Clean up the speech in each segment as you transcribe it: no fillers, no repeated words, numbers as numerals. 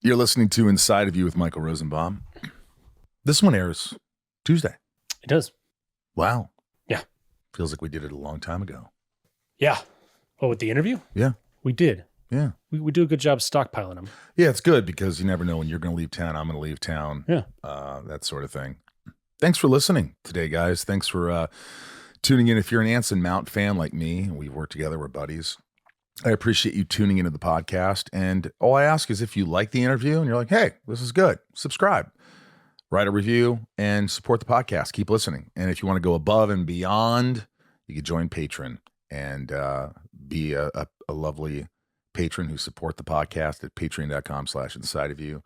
You're listening to Inside of You with Michael Rosenbaum. This one airs Tuesday. It does. Wow. Yeah. Feels like we did it a long time ago. Yeah. Oh, with the interview? Yeah. We did. Yeah. We do a good job stockpiling them. Yeah, it's good because you never know when you're going to leave town. I'm going to leave town. Yeah. That sort of thing. Thanks for listening today, guys. Thanks for tuning in. If you're an Anson Mount fan like me, we've worked together, we're buddies. I appreciate you tuning into the podcast. And all I ask is if you like the interview and you're like, hey, this is good, subscribe, write a review, and support the podcast. Keep listening. And if you want to go above and beyond, you can join Patreon and be a lovely patron who support the podcast at patreon.com/insideofyou.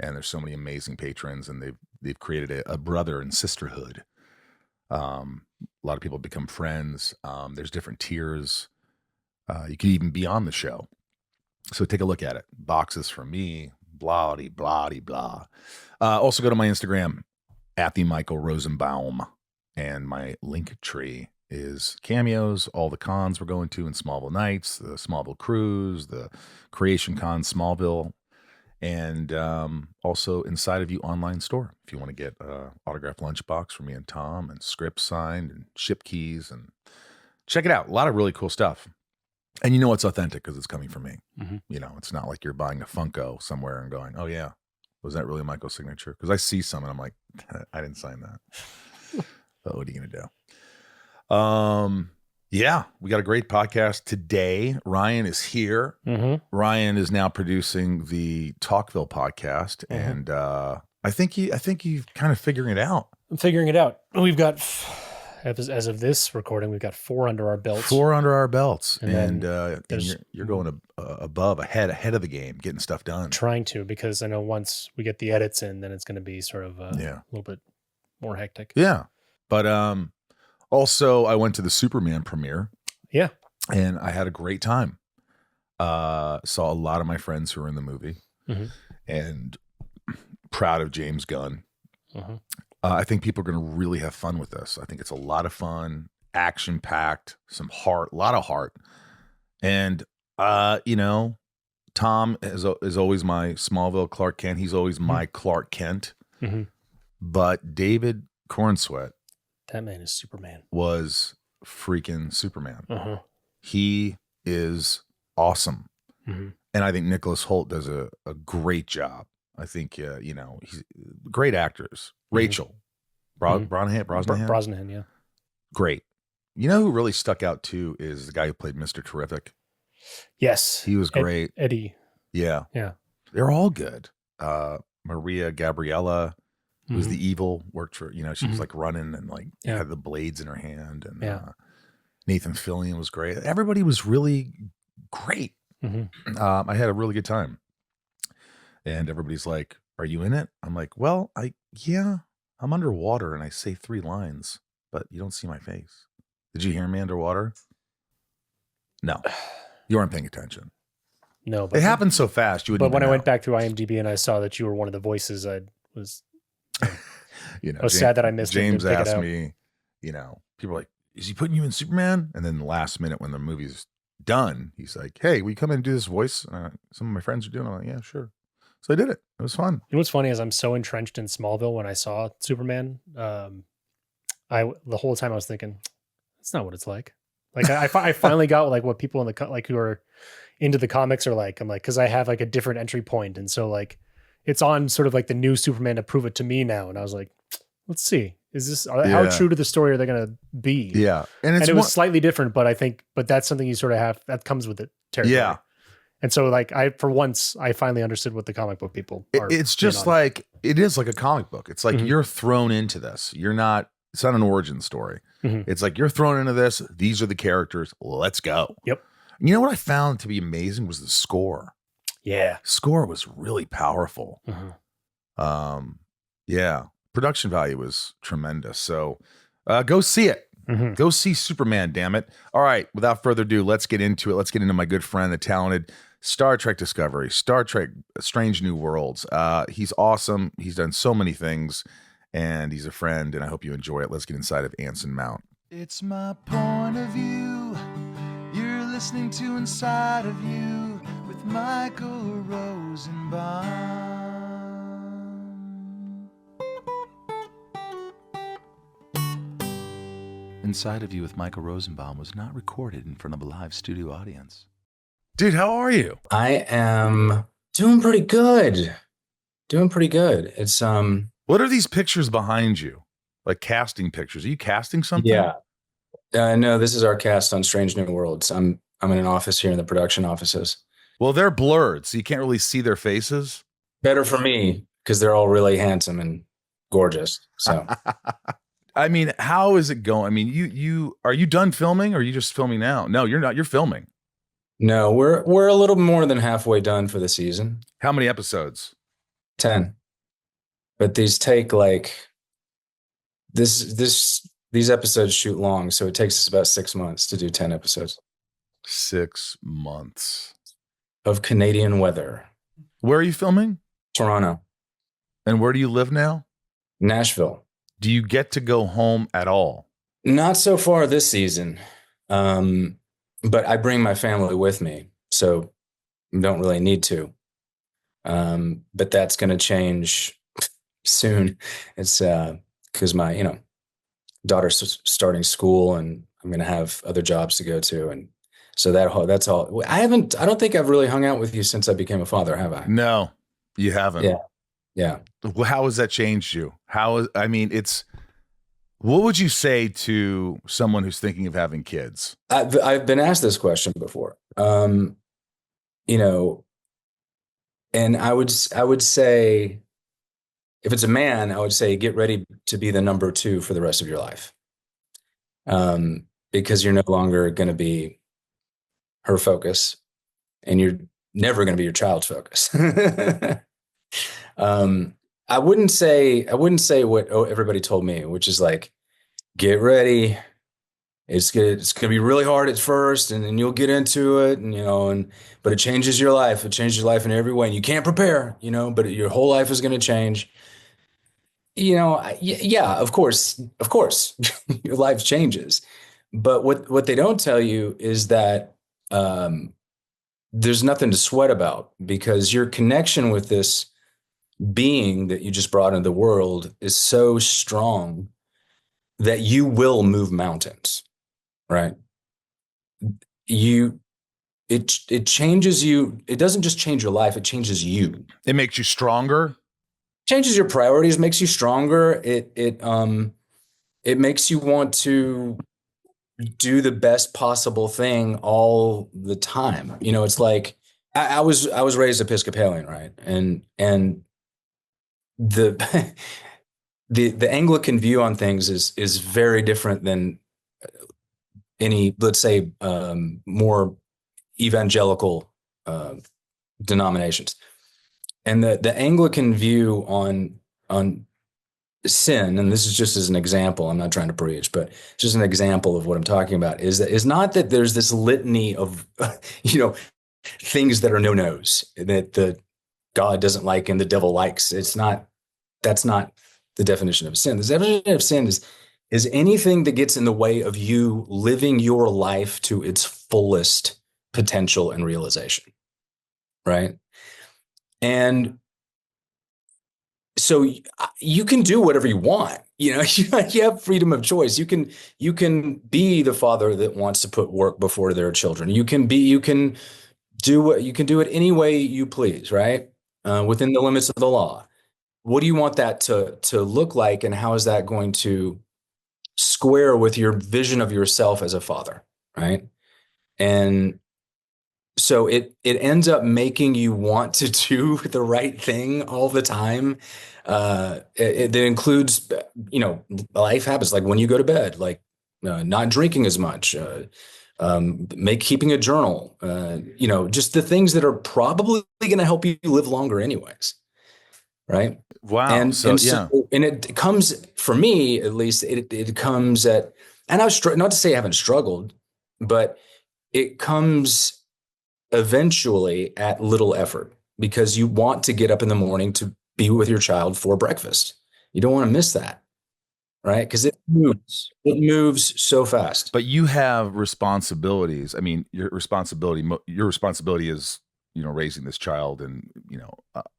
And there's so many amazing patrons, and they've created a brother and sisterhood. A lot of people become friends. There's different tiers. You can even be on the show. So take a look at it. Boxes for me, blah, blah, blah. Also go to my Instagram at the Michael Rosenbaum. And my link tree is cameos, all the cons we're going to in Smallville Nights, the Smallville Cruise, the Creation Con Smallville, and also Inside of You online store. If you want to get autographed lunchbox for me and Tom, and scripts signed, and ship keys, and check it out. A lot of really cool stuff. And you know it's authentic because it's coming from me. Mm-hmm. You know, it's not like you're buying a Funko somewhere and going, oh yeah, was that really Michael's signature? Because I see some and I'm like, I didn't sign that. But what are you going to do? Yeah, we got a great podcast today. Ryan is here. Mm-hmm. Ryan is now producing the Talkville podcast. Mm-hmm. And I think you're kind of figuring it out. I'm figuring it out. We've got, as of this recording, we've got 4 under our belts. 4 under our belts. And you're going ahead of the game, getting stuff done. Trying to, because I know once we get the edits in, then it's going to be sort of a little bit more hectic. Yeah. But also I went to the Superman premiere. Yeah. And I had a great time. Saw a lot of my friends who were in the movie. Mm-hmm. And proud of James Gunn. Mm-hmm. I think people are going to really have fun with this. I think it's a lot of fun, action-packed, some heart, a lot of heart. And, Tom is always my Smallville Clark Kent. He's always my Clark Kent. Mm-hmm. But David Cornsweet, that man is Superman. Was freaking Superman. Uh-huh. He is awesome. Mm-hmm. And I think Nicholas Hoult does a great job. I think, he's great actors. Rachel Brosnahan, yeah. Great. You know who really stuck out too is the guy who played Mr. Terrific. Yes. He was great. Eddie. Yeah. Yeah. They're all good. Maria Gabriella, who was the evil, worked for, she was like running and had the blades in her hand. And Nathan Fillion was great. Everybody was really great. Mm-hmm. I had a really good time. And everybody's like, are you in it? I'm like, well, I'm underwater and I say 3 lines, but you don't see my face. Did you hear me underwater? No, you weren't paying attention. No, but it happened so fast. But when I went back through IMDb and I saw that you were one of the voices, I was, I was sad that I missed James it. James asked me, people were like, is he putting you in Superman? And then the last minute when the movie's done, he's like, hey, will you come in and do this voice? Some of my friends are doing it. I'm like, yeah, sure. So I did it. It was fun. You know what's funny is I'm so entrenched in Smallville when I saw Superman. The whole time I was thinking, that's not what it's like. Like I finally got like what people in the who are into the comics are like. I'm like, because I have like a different entry point, and so like it's on sort of like the new Superman to prove it to me now. And I was like, let's see, is this how true to the story are they going to be? Yeah, and it was slightly different, but that's something you sort of have that comes with it. Territory. Yeah. And so like I finally understood what the comic book people are. It's just like, it is like a comic book. It's like you're thrown into this. It's not an origin story. Mm-hmm. It's like you're thrown into this. These are the characters. Let's go. Yep. You know what I found to be amazing was the score. Yeah. Score was really powerful. Mm-hmm. Yeah. Production value was tremendous. So go see it. Mm-hmm. Go see Superman, damn it. All right. Without further ado, let's get into it. Let's get into my good friend, the talented Star Trek Discovery, Star Trek Strange New Worlds. He's awesome. He's done so many things, and he's a friend, and I hope you enjoy it. Let's get inside of Anson Mount. It's my point of view. You're listening to Inside of You with Michael Rosenbaum. Inside of You with Michael Rosenbaum was not recorded in front of a live studio audience. Dude, how are you? I am doing pretty good. It's What are these pictures behind you? Like casting pictures? Are you casting something? Yeah. No, this is our cast on Strange New Worlds. I'm in an office here in the production offices. Well, they're blurred, so you can't really see their faces. Better for me because they're all really handsome and gorgeous. So I mean, how is it going? I mean, you are you done filming or are you just filming now? No, you're not. You're filming. no, we're a little more than halfway done for the season. How many episodes? 10. But these take like these episodes shoot long, so it takes us about 6 months to do 10 episodes 6 months of Canadian weather. Where are you filming? Toronto. And where do you live now? Nashville. Do you get to go home at all? Not so far this season. But I bring my family with me, so don't really need to. But that's going to change soon. It's because my daughter's starting school, and I'm going to have other jobs to go to, and so that's all. I don't think I've really hung out with you since I became a father, have I? No, you haven't. Yeah. Well, how has that changed you? What would you say to someone who's thinking of having kids? I've been asked this question before. And I would say, if it's a man, I would say get ready to be the number 2 for the rest of your life, because you're no longer going to be her focus, and you're never going to be your child's focus. I wouldn't say what everybody told me, which is like, get ready. It's gonna be really hard at first, and then you'll get into it, but it changes your life. It changes your life in every way, and you can't prepare, but your whole life is going to change. Yeah, of course, your life changes. But what they don't tell you is that there's nothing to sweat about, because your connection with this being that you just brought into the world is so strong that you will move mountains, right? It changes you. It doesn't just change your life, it changes you. It makes you stronger. Changes your priorities, makes you stronger. It makes you want to do the best possible thing all the time. It's like I was raised Episcopalian, right? And the the Anglican view on things is very different than any, let's say, more evangelical denominations. And the Anglican view on sin, and this is just as an example, I'm not trying to preach, but just an example of what I'm talking about, is not that there's this litany of things that are no-nos that the God doesn't like and the devil likes. That's not the definition of sin. The definition of sin is anything that gets in the way of you living your life to its fullest potential and realization, right? And so you can do whatever you want. You have freedom of choice. You can be the father that wants to put work before their children. You can do it any way you please, right? Within the limits of the law. What do you want that to look like, and how is that going to square with your vision of yourself as a father, right? And so it ends up making you want to do the right thing all the time. It includes, life habits, like when you go to bed, like not drinking as much, keeping a journal, just the things that are probably going to help you live longer anyways. Right. Wow. And it comes, for me, at least it comes at, and not to say I haven't struggled, but it comes eventually at little effort, because you want to get up in the morning to be with your child for breakfast. You don't want to miss that. Right. Because it moves so fast. But you have responsibilities. I mean, your responsibility is raising this child and,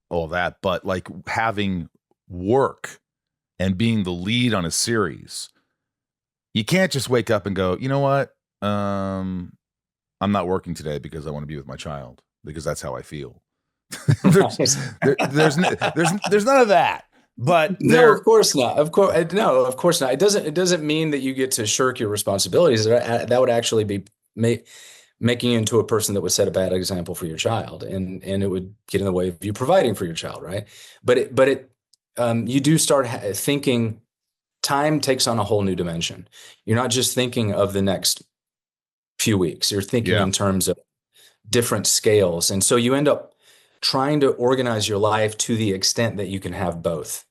all that. But like having work and being the lead on a series, you can't just wake up and go, you know what? I'm not working today because I want to be with my child, because that's how I feel. there's none of that. But no, of course not. Of course, no, of course not. It doesn't mean that you get to shirk your responsibilities. That would actually be making you into a person that would set a bad example for your child, and it would get in the way of you providing for your child, right? But you do start thinking. Time takes on a whole new dimension. You're not just thinking of the next few weeks. You're thinking in terms of different scales, and so you end up trying to organize your life to the extent that you can have both.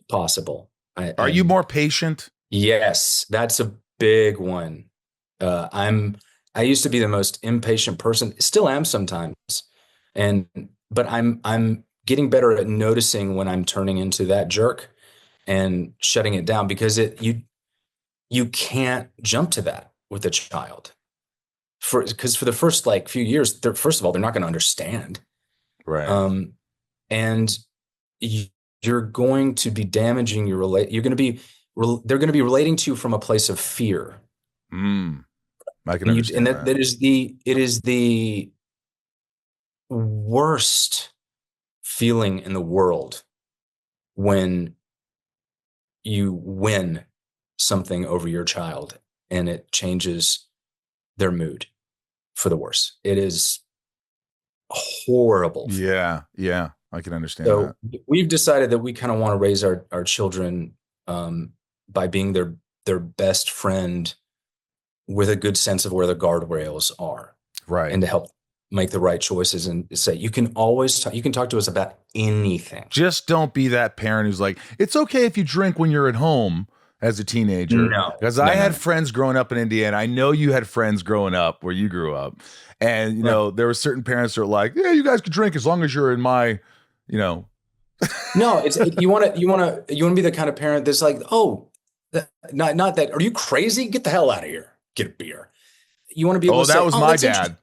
Possible. Are you more patient? Yes, that's a big one. I used to be the most impatient person. Still am sometimes, but I'm getting better at noticing when I'm turning into that jerk and shutting it down, because you can't jump to that with a child, because for the first like few years, first of all, they're not going to understand, right? And you're going to be damaging your they're going to be relating to you from a place of fear. I can understand that. It is the worst feeling in the world when you win something over your child and it changes their mood for the worse. It is horrible. Yeah. I can understand so that. We've decided that we kind of want to raise our children by being their best friend, with a good sense of where the guardrails are, right? And to help make the right choices, and say, you can always you can talk to us about anything. Just don't be that parent who's like, it's okay if you drink when you're at home as a teenager. No, because I had friends growing up in Indiana. I know you had friends growing up where you grew up, and there were certain parents that are like, yeah, you guys can drink as long as you're in my, No, it's you want to be the kind of parent that's like, oh, not that. Are you crazy? Get the hell out of here. Get a beer. You want to be able to say, that was my dad.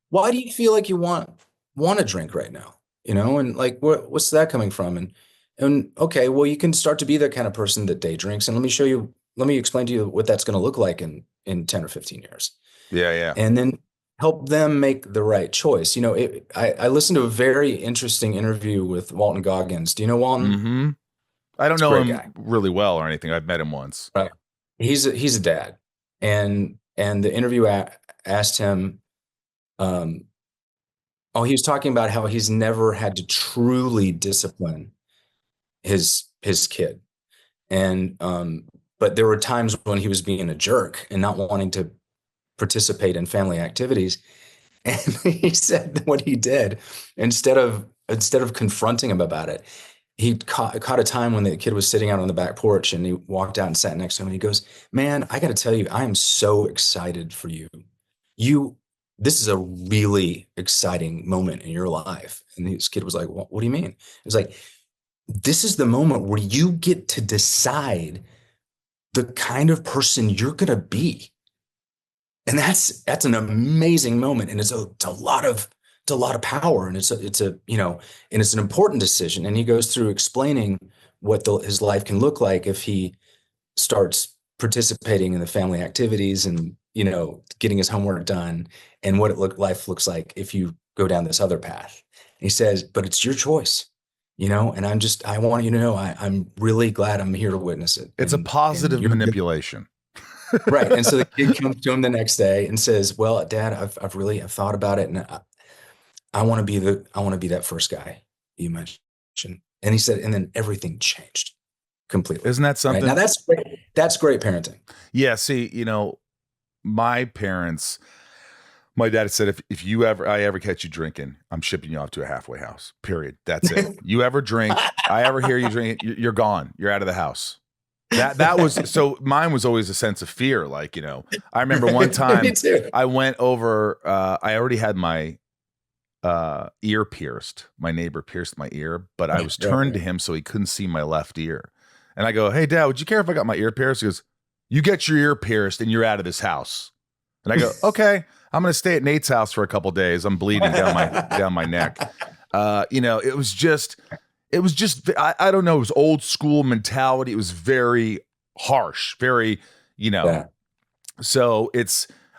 Why do you feel like you want a drink right now? And like, what's that coming from? And okay, well, you can start to be that kind of person that day drinks. And let me explain to you what that's going to look like in 10 or 15 years. Yeah. And then help them make the right choice. I listened to a very interesting interview with Walton Goggins. Do you know Walton? Mm-hmm. I don't know him really well or anything. I've met him once. Right. He's a dad. And the interview asked him, he was talking about how he's never had to truly discipline his kid. And, but there were times when he was being a jerk and not wanting to participate in family activities. And he said what he did, instead of confronting him about it, he caught a time when the kid was sitting out on the back porch, and he walked out and sat next to him, and he goes, man, I got to tell you, I am so excited for you. This is a really exciting moment in your life. And this kid was like, what do you mean? It was like, this is the moment where you get to decide the kind of person you're going to be. And that's an amazing moment. And it's a lot of power. And it's an important decision. And he goes through explaining what his life can look like if he starts participating in the family activities and, getting his homework done, and what life looks like if you go down this other path. And he says, but it's your choice, and I want you to know, I'm really glad I'm here to witness it. It's a positive manipulation. Right. And so the kid comes to him the next day and says, well, Dad, I've thought about it, and I want to be that first guy you mentioned. And he said, and then everything changed completely. Isn't that something? Right? Now that's great. That's great parenting. Yeah. See, my parents, my dad said, if I ever catch you drinking, I'm shipping you off to a halfway house, period. That's it. You ever drink, I ever hear you drink, you're gone. You're out of the house. That was, so mine was always a sense of fear. Like, I remember one time I went over, I already had my ear pierced. My neighbor pierced my ear, but I was turned to him so he couldn't see my left ear. And I go, hey, Dad, would you care if I got my ear pierced? He goes, you get your ear pierced and you're out of this house. And I go, okay. I'm going to stay at Nate's house for a couple days. I'm bleeding down my neck. It was just, I don't know. It was old school mentality. It was very harsh, very, Yeah. so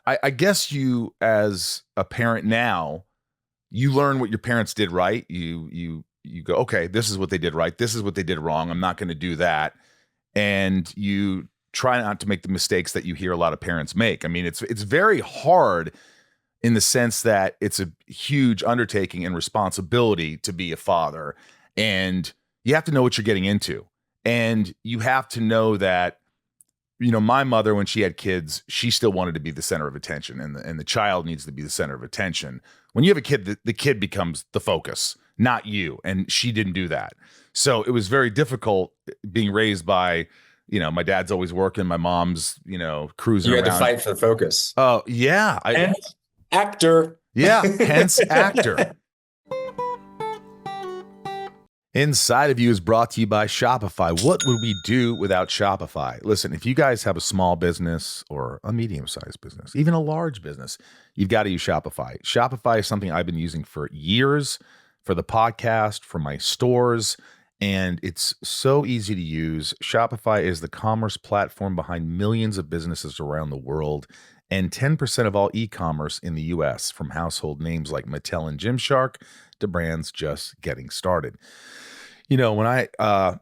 I guess you, as a parent now, you learn what your parents did right. You go, okay, this is what they did right. This is what they did wrong. I'm not going to do that. And you try not to make the mistakes that you hear a lot of parents make. I mean, it's very hard in the sense that it's a huge undertaking and responsibility to be a father. And you have to know what you're getting into. And you have to know that, my mother, when she had kids, she still wanted to be the center of attention, and the child needs to be the center of attention. When you have a kid, the kid becomes the focus, not you. And she didn't do that. So it was very difficult being raised by, my dad's always working, my mom's, cruising You had around. to fight for the focus. Oh, yeah. Hence, actor. Yeah, hence actor. Inside of You is brought to you by Shopify. What would we do without Shopify? Listen, if you guys have a small business or a medium-sized business, even a large business, you've got to use Shopify. Shopify is something I've been using for years, for the podcast, for my stores, and it's so easy to use. Shopify is the commerce platform behind millions of businesses around the world, and 10% of all e-commerce in the U.S., from household names like Mattel and Gymshark to brands just getting started. When I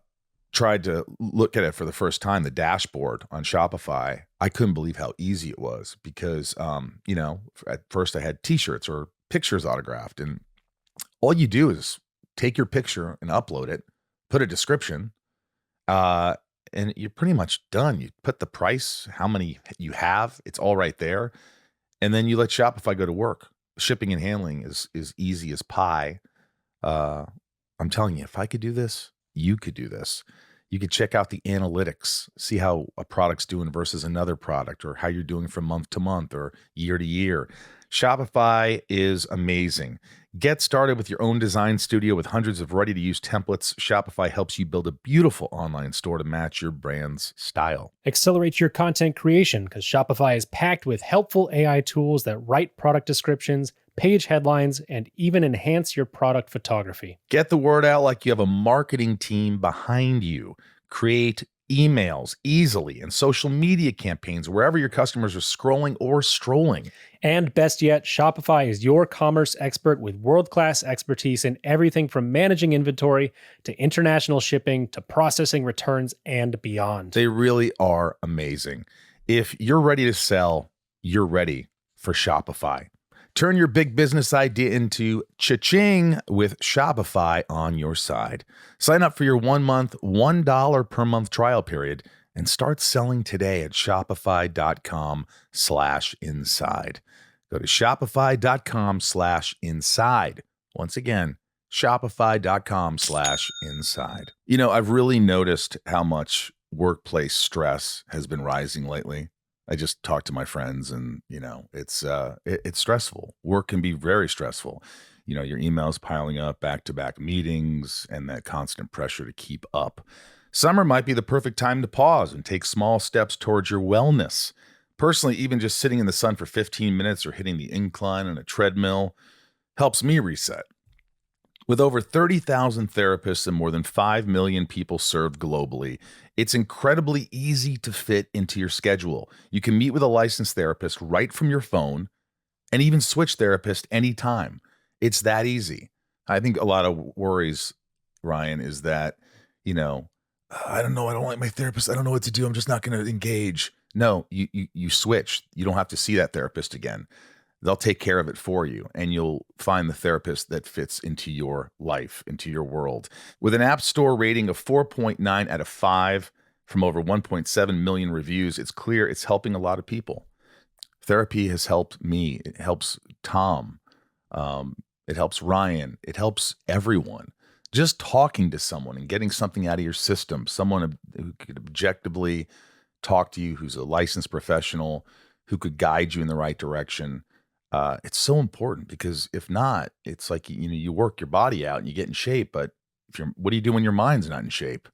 tried to look at it for the first time, the dashboard on Shopify, I couldn't believe how easy it was because, at first I had t-shirts or pictures autographed, and all you do is take your picture and upload it, put a description, and you're pretty much done. You put the price, how many you have, it's all right there. And then you let Shopify go to work. Shipping and handling is easy as pie. I'm telling you, if I could do this, you could do this. You could check out the analytics, see how a product's doing versus another product, or how you're doing from month to month or year to year. Shopify is amazing. Get started with your own design studio with hundreds of ready-to-use templates. Shopify helps you build a beautiful online store to match your brand's style. Accelerate your content creation because Shopify is packed with helpful AI tools that write product descriptions, page headlines, and even enhance your product photography. Get the word out like you have a marketing team behind you. Create emails easily and social media campaigns wherever your customers are scrolling or strolling. And best yet, Shopify is your commerce expert with world-class expertise in everything from managing inventory to international shipping to processing returns and beyond. They really are amazing. If you're ready to sell, you're ready for Shopify. Turn your big business idea into cha-ching with Shopify on your side. Sign up for your 1 month, $1 per month trial period and start selling today at shopify.com/inside. Go to shopify.com/inside. Once again, shopify.com/inside. I've really noticed how much workplace stress has been rising lately. I just talked to my friends and, it's stressful. Work can be very stressful. Your emails piling up, back-to-back meetings, and that constant pressure to keep up. Summer might be the perfect time to pause and take small steps towards your wellness. Personally, even just sitting in the sun for 15 minutes or hitting the incline on a treadmill helps me reset. With over 30,000 therapists and more than 5 million people served globally, it's incredibly easy to fit into your schedule. You can meet with a licensed therapist right from your phone and even switch therapist anytime. It's that easy. I think a lot of worries, Ryan, is that, I don't know. I don't like my therapist. I don't know what to do. I'm just not going to engage. No, you switch. You don't have to see that therapist again. They'll take care of it for you, and you'll find the therapist that fits into your life, into your world. With an App Store rating of 4.9 out of 5 from over 1.7 million reviews, it's clear it's helping a lot of people. Therapy has helped me. It helps Tom. It helps Ryan. It helps everyone. Just talking to someone and getting something out of your system, someone who could objectively talk to you, who's a licensed professional, who could guide you in the right direction. It's so important, because if not, it's like, you work your body out and you get in shape, but what do you do when your mind's not in shape?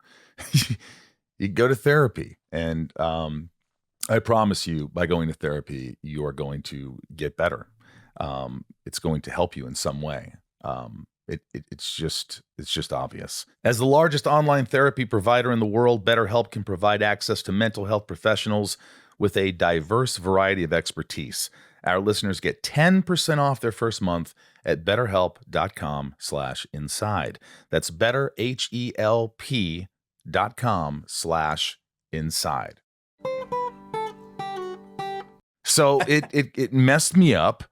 You go to therapy. And I promise you, by going to therapy, you are going to get better. It's going to help you in some way. It's just obvious. As the largest online therapy provider in the world, BetterHelp can provide access to mental health professionals with a diverse variety of expertise. Our listeners get 10% off their first month at betterhelp.com/inside. That's betterhelp.com/inside. So it messed me up.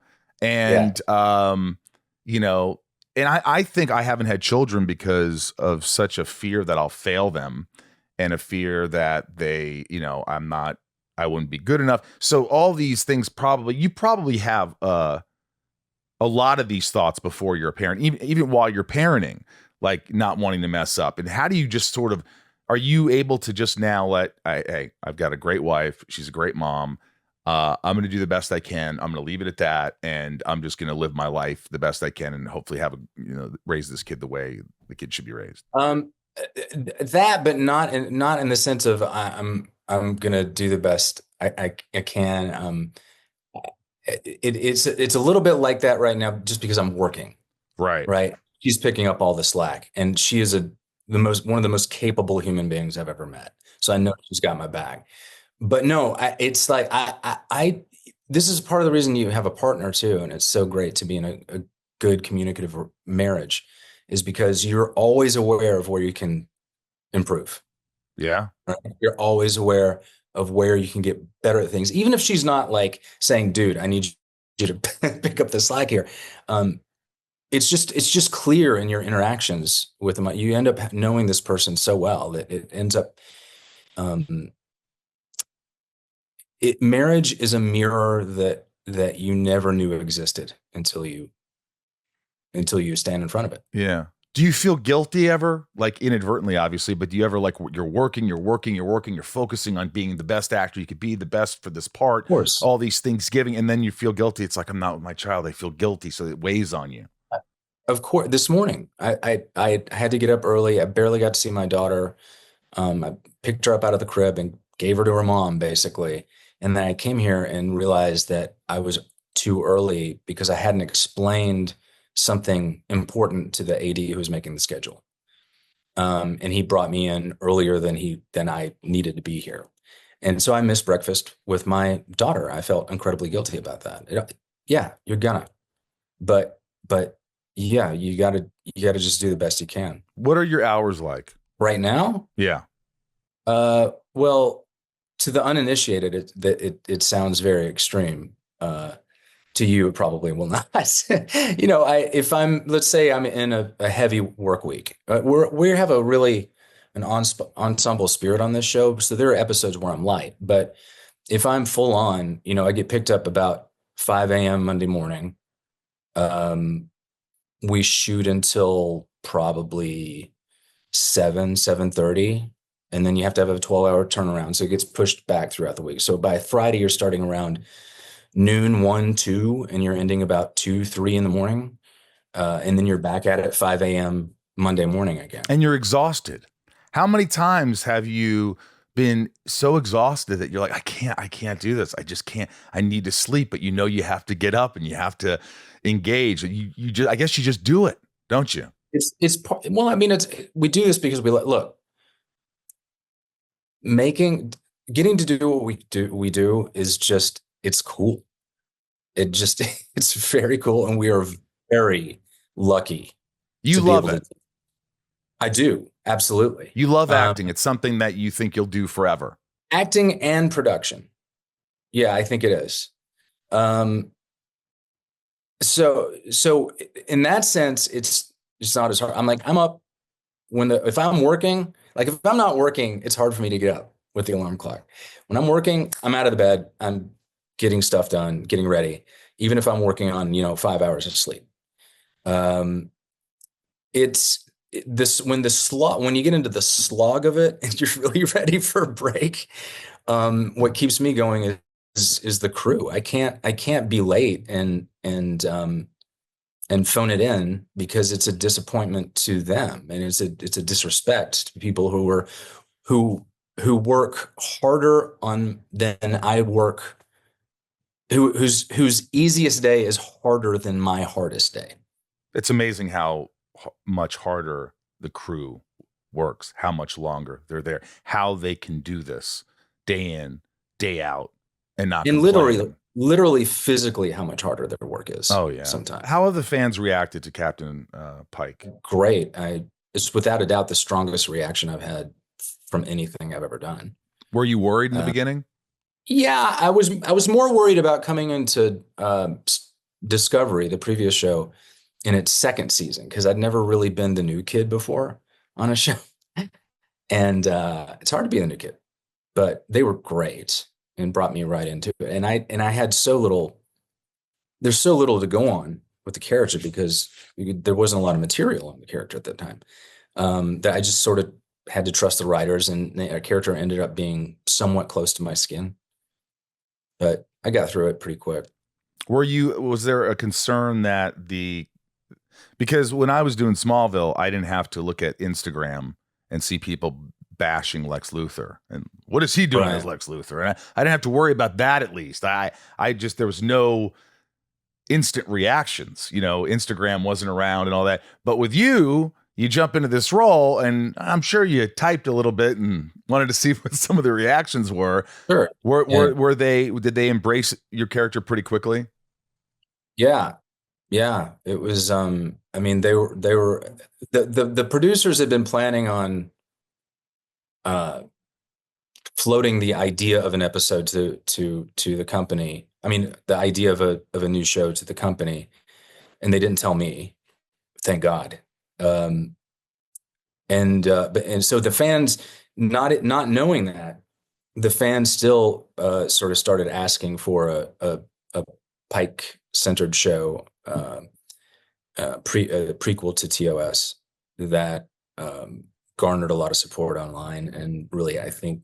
And, you know, and I think I haven't had children because of such a fear that I'll fail them and a fear that they, you know, I wouldn't be good enough. So all these things you probably have a lot of these thoughts before you're a parent, even while you're parenting, like not wanting to mess up. And how do you just sort of, are you able to just now hey, I've got a great wife. She's a great mom. I'm going to do the best I can. I'm going to leave it at that. And I'm just going to live my life the best I can and hopefully raise this kid the way the kid should be raised. That, but not in the sense of I'm going to do the best I can. It's a little bit like that right now, just because I'm working. Right. She's picking up all the slack, and she is one of the most capable human beings I've ever met. So I know she's got my back. But no, it's like this is part of the reason you have a partner too, and it's so great to be in a good communicative marriage, is because you're always aware of where you can improve. Yeah, right? You're always aware of where you can get better at things, even if she's not like saying, "Dude, I need you to pick up the slack here." It's just clear in your interactions with them. You end up knowing this person so well that it ends up. Marriage is a mirror that you never knew existed until you stand in front of it. Yeah. Do you feel guilty ever? Like inadvertently, obviously, but do you ever you're working, you're focusing on being the best actor you could be, the best for this part, of course, all these things giving, and then you feel guilty. It's like, I'm not with my child. I feel guilty. So it weighs on you. Of course. This morning, I had to get up early. I barely got to see my daughter. I picked her up out of the crib and gave her to her mom, basically. And then I came here and realized that I was too early because I hadn't explained something important to the AD who was making the schedule. And he brought me in earlier than I needed to be here. And so I missed breakfast with my daughter. I felt incredibly guilty about that. Yeah, you're gonna. But yeah, you gotta just do the best you can. What are your hours like right now? Yeah. Well, to the uninitiated, it sounds very extreme. To you, it probably will not. Let's say I'm in a heavy work week. We have an ensemble spirit on this show, so there are episodes where I'm light. But if I'm full on, I get picked up about 5 a.m. Monday morning. We shoot until probably 7:30. And then you have to have a 12-hour turnaround. So it gets pushed back throughout the week. So by Friday, you're starting around noon, 1, 2, and you're ending about 2, 3 in the morning. And then you're back at it at 5 a.m. Monday morning again. And you're exhausted. How many times have you been so exhausted that you're like, I can't do this. I just can't. I need to sleep. But you have to get up and you have to engage. I guess you just do it, don't you? We do this because look. Getting to do what we do is just, it's cool. It's very cool. And we are very lucky. You love it. I do. Absolutely. You love acting. It's something that you think you'll do forever. Acting and production. Yeah, I think it is. So in that sense, it's not as hard. I'm up if I'm working. Like if I'm not working, it's hard for me to get up with the alarm clock. When I'm working, I'm out of the bed. I'm getting stuff done, getting ready. Even if I'm working on, 5 hours of sleep. It's this when you get into the slog of it and you're really ready for a break. What keeps me going is the crew. I can't be late and phone it in because it's a disappointment to them. And it's a disrespect to people who who work harder than I work, whose easiest day is harder than my hardest day. It's amazing how much harder the crew works, how much longer they're there, how they can do this day in, day out, and not And complain. literally physically how much harder their work is. Oh yeah. Sometimes. How have the fans reacted to Captain Pike? Great. It's without a doubt the strongest reaction I've had from anything I've ever done. Were you worried in the beginning? Yeah, I was more worried about coming into Discovery, the previous show, in its second season, because I'd never really been the new kid before on a show. And it's hard to be the new kid, but they were great and brought me right into it. And I had there's so little to go on with the character because there wasn't a lot of material on the character at that time. That I just sort of had to trust the writers, and a character ended up being somewhat close to my skin. But I got through it pretty quick. Was there a concern that because when I was doing Smallville, I didn't have to look at Instagram and see people bashing Lex Luthor and what is he doing as Lex Luthor? And I didn't have to worry about that. At least there was no instant reactions, Instagram wasn't around and all that. But with you jump into this role, and I'm sure you typed a little bit and wanted to see what some of the reactions were. Sure. Did they embrace your character pretty quickly? Yeah. Yeah. It was, I mean, the producers had been planning on, floating the idea of an episode to the company. I mean, the idea of a new show to the company, and they didn't tell me, thank God. And so the fans, not knowing that, the fans still sort of started asking for a Pike centered show, prequel to TOS that garnered a lot of support online. And really, I think,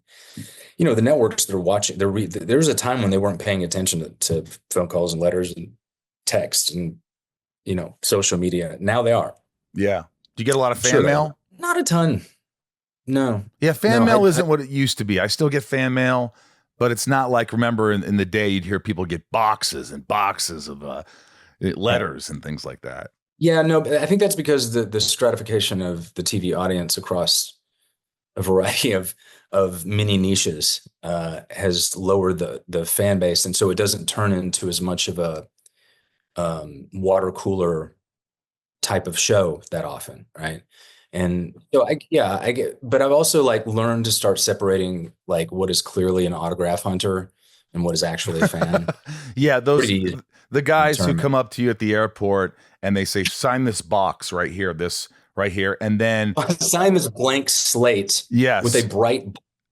the networks that are watching, there was a time when they weren't paying attention to phone calls and letters and text and, social media. Now they are. Yeah. Do you get a lot of fan mail? Not a ton. No. Yeah, fan mail isn't what it used to be. I still get fan mail, but it's not like, remember in the day you'd hear people get boxes and boxes of letters and things like that. Yeah, no, I think that's because the stratification of the TV audience across a variety of mini niches has lowered the fan base, and so it doesn't turn into as much of a water cooler type of show that often, right? And so I get, but I've also learned to start separating what is clearly an autograph hunter and what is actually a fan. Yeah, the guys who come up to you at the airport and they say, sign this box right here, and then sign this blank slate with a bright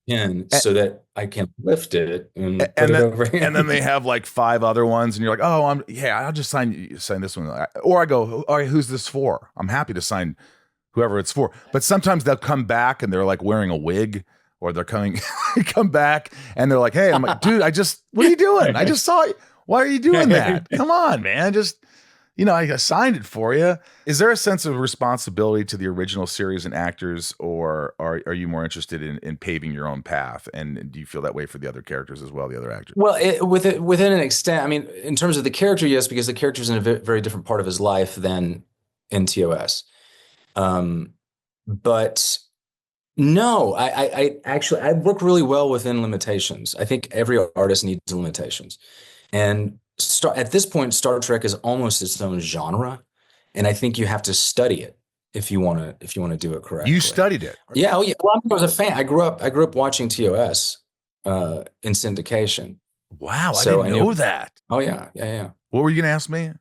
pen so that I can lift it and put it over here. And then they have 5 other ones, and you're like, oh, I'll just sign this one. Or I go, all right, who's this for? I'm happy to sign whoever it's for. But sometimes they'll come back and they're wearing a wig, or they're come back and they're like, hey, I'm like, dude, what are you doing? I just saw you. Why are you doing that? Come on, man. Just, I signed it for you. Is there a sense of responsibility to the original series and actors, or are you more interested in paving your own path? And do you feel that way for the other characters as well, the other actors? Well, within an extent, I mean, in terms of the character, yes, because the character's in a very different part of his life than in TOS. But no, I actually, I work really well within limitations. I think every artist needs limitations. And at this point, Star Trek is almost its own genre, and I think you have to study it if you want to do it correctly. You studied it, yeah. Oh, yeah. Well, I was a fan. I grew up watching TOS in syndication. Wow, so I didn't know that. Oh yeah. What were you going to ask me?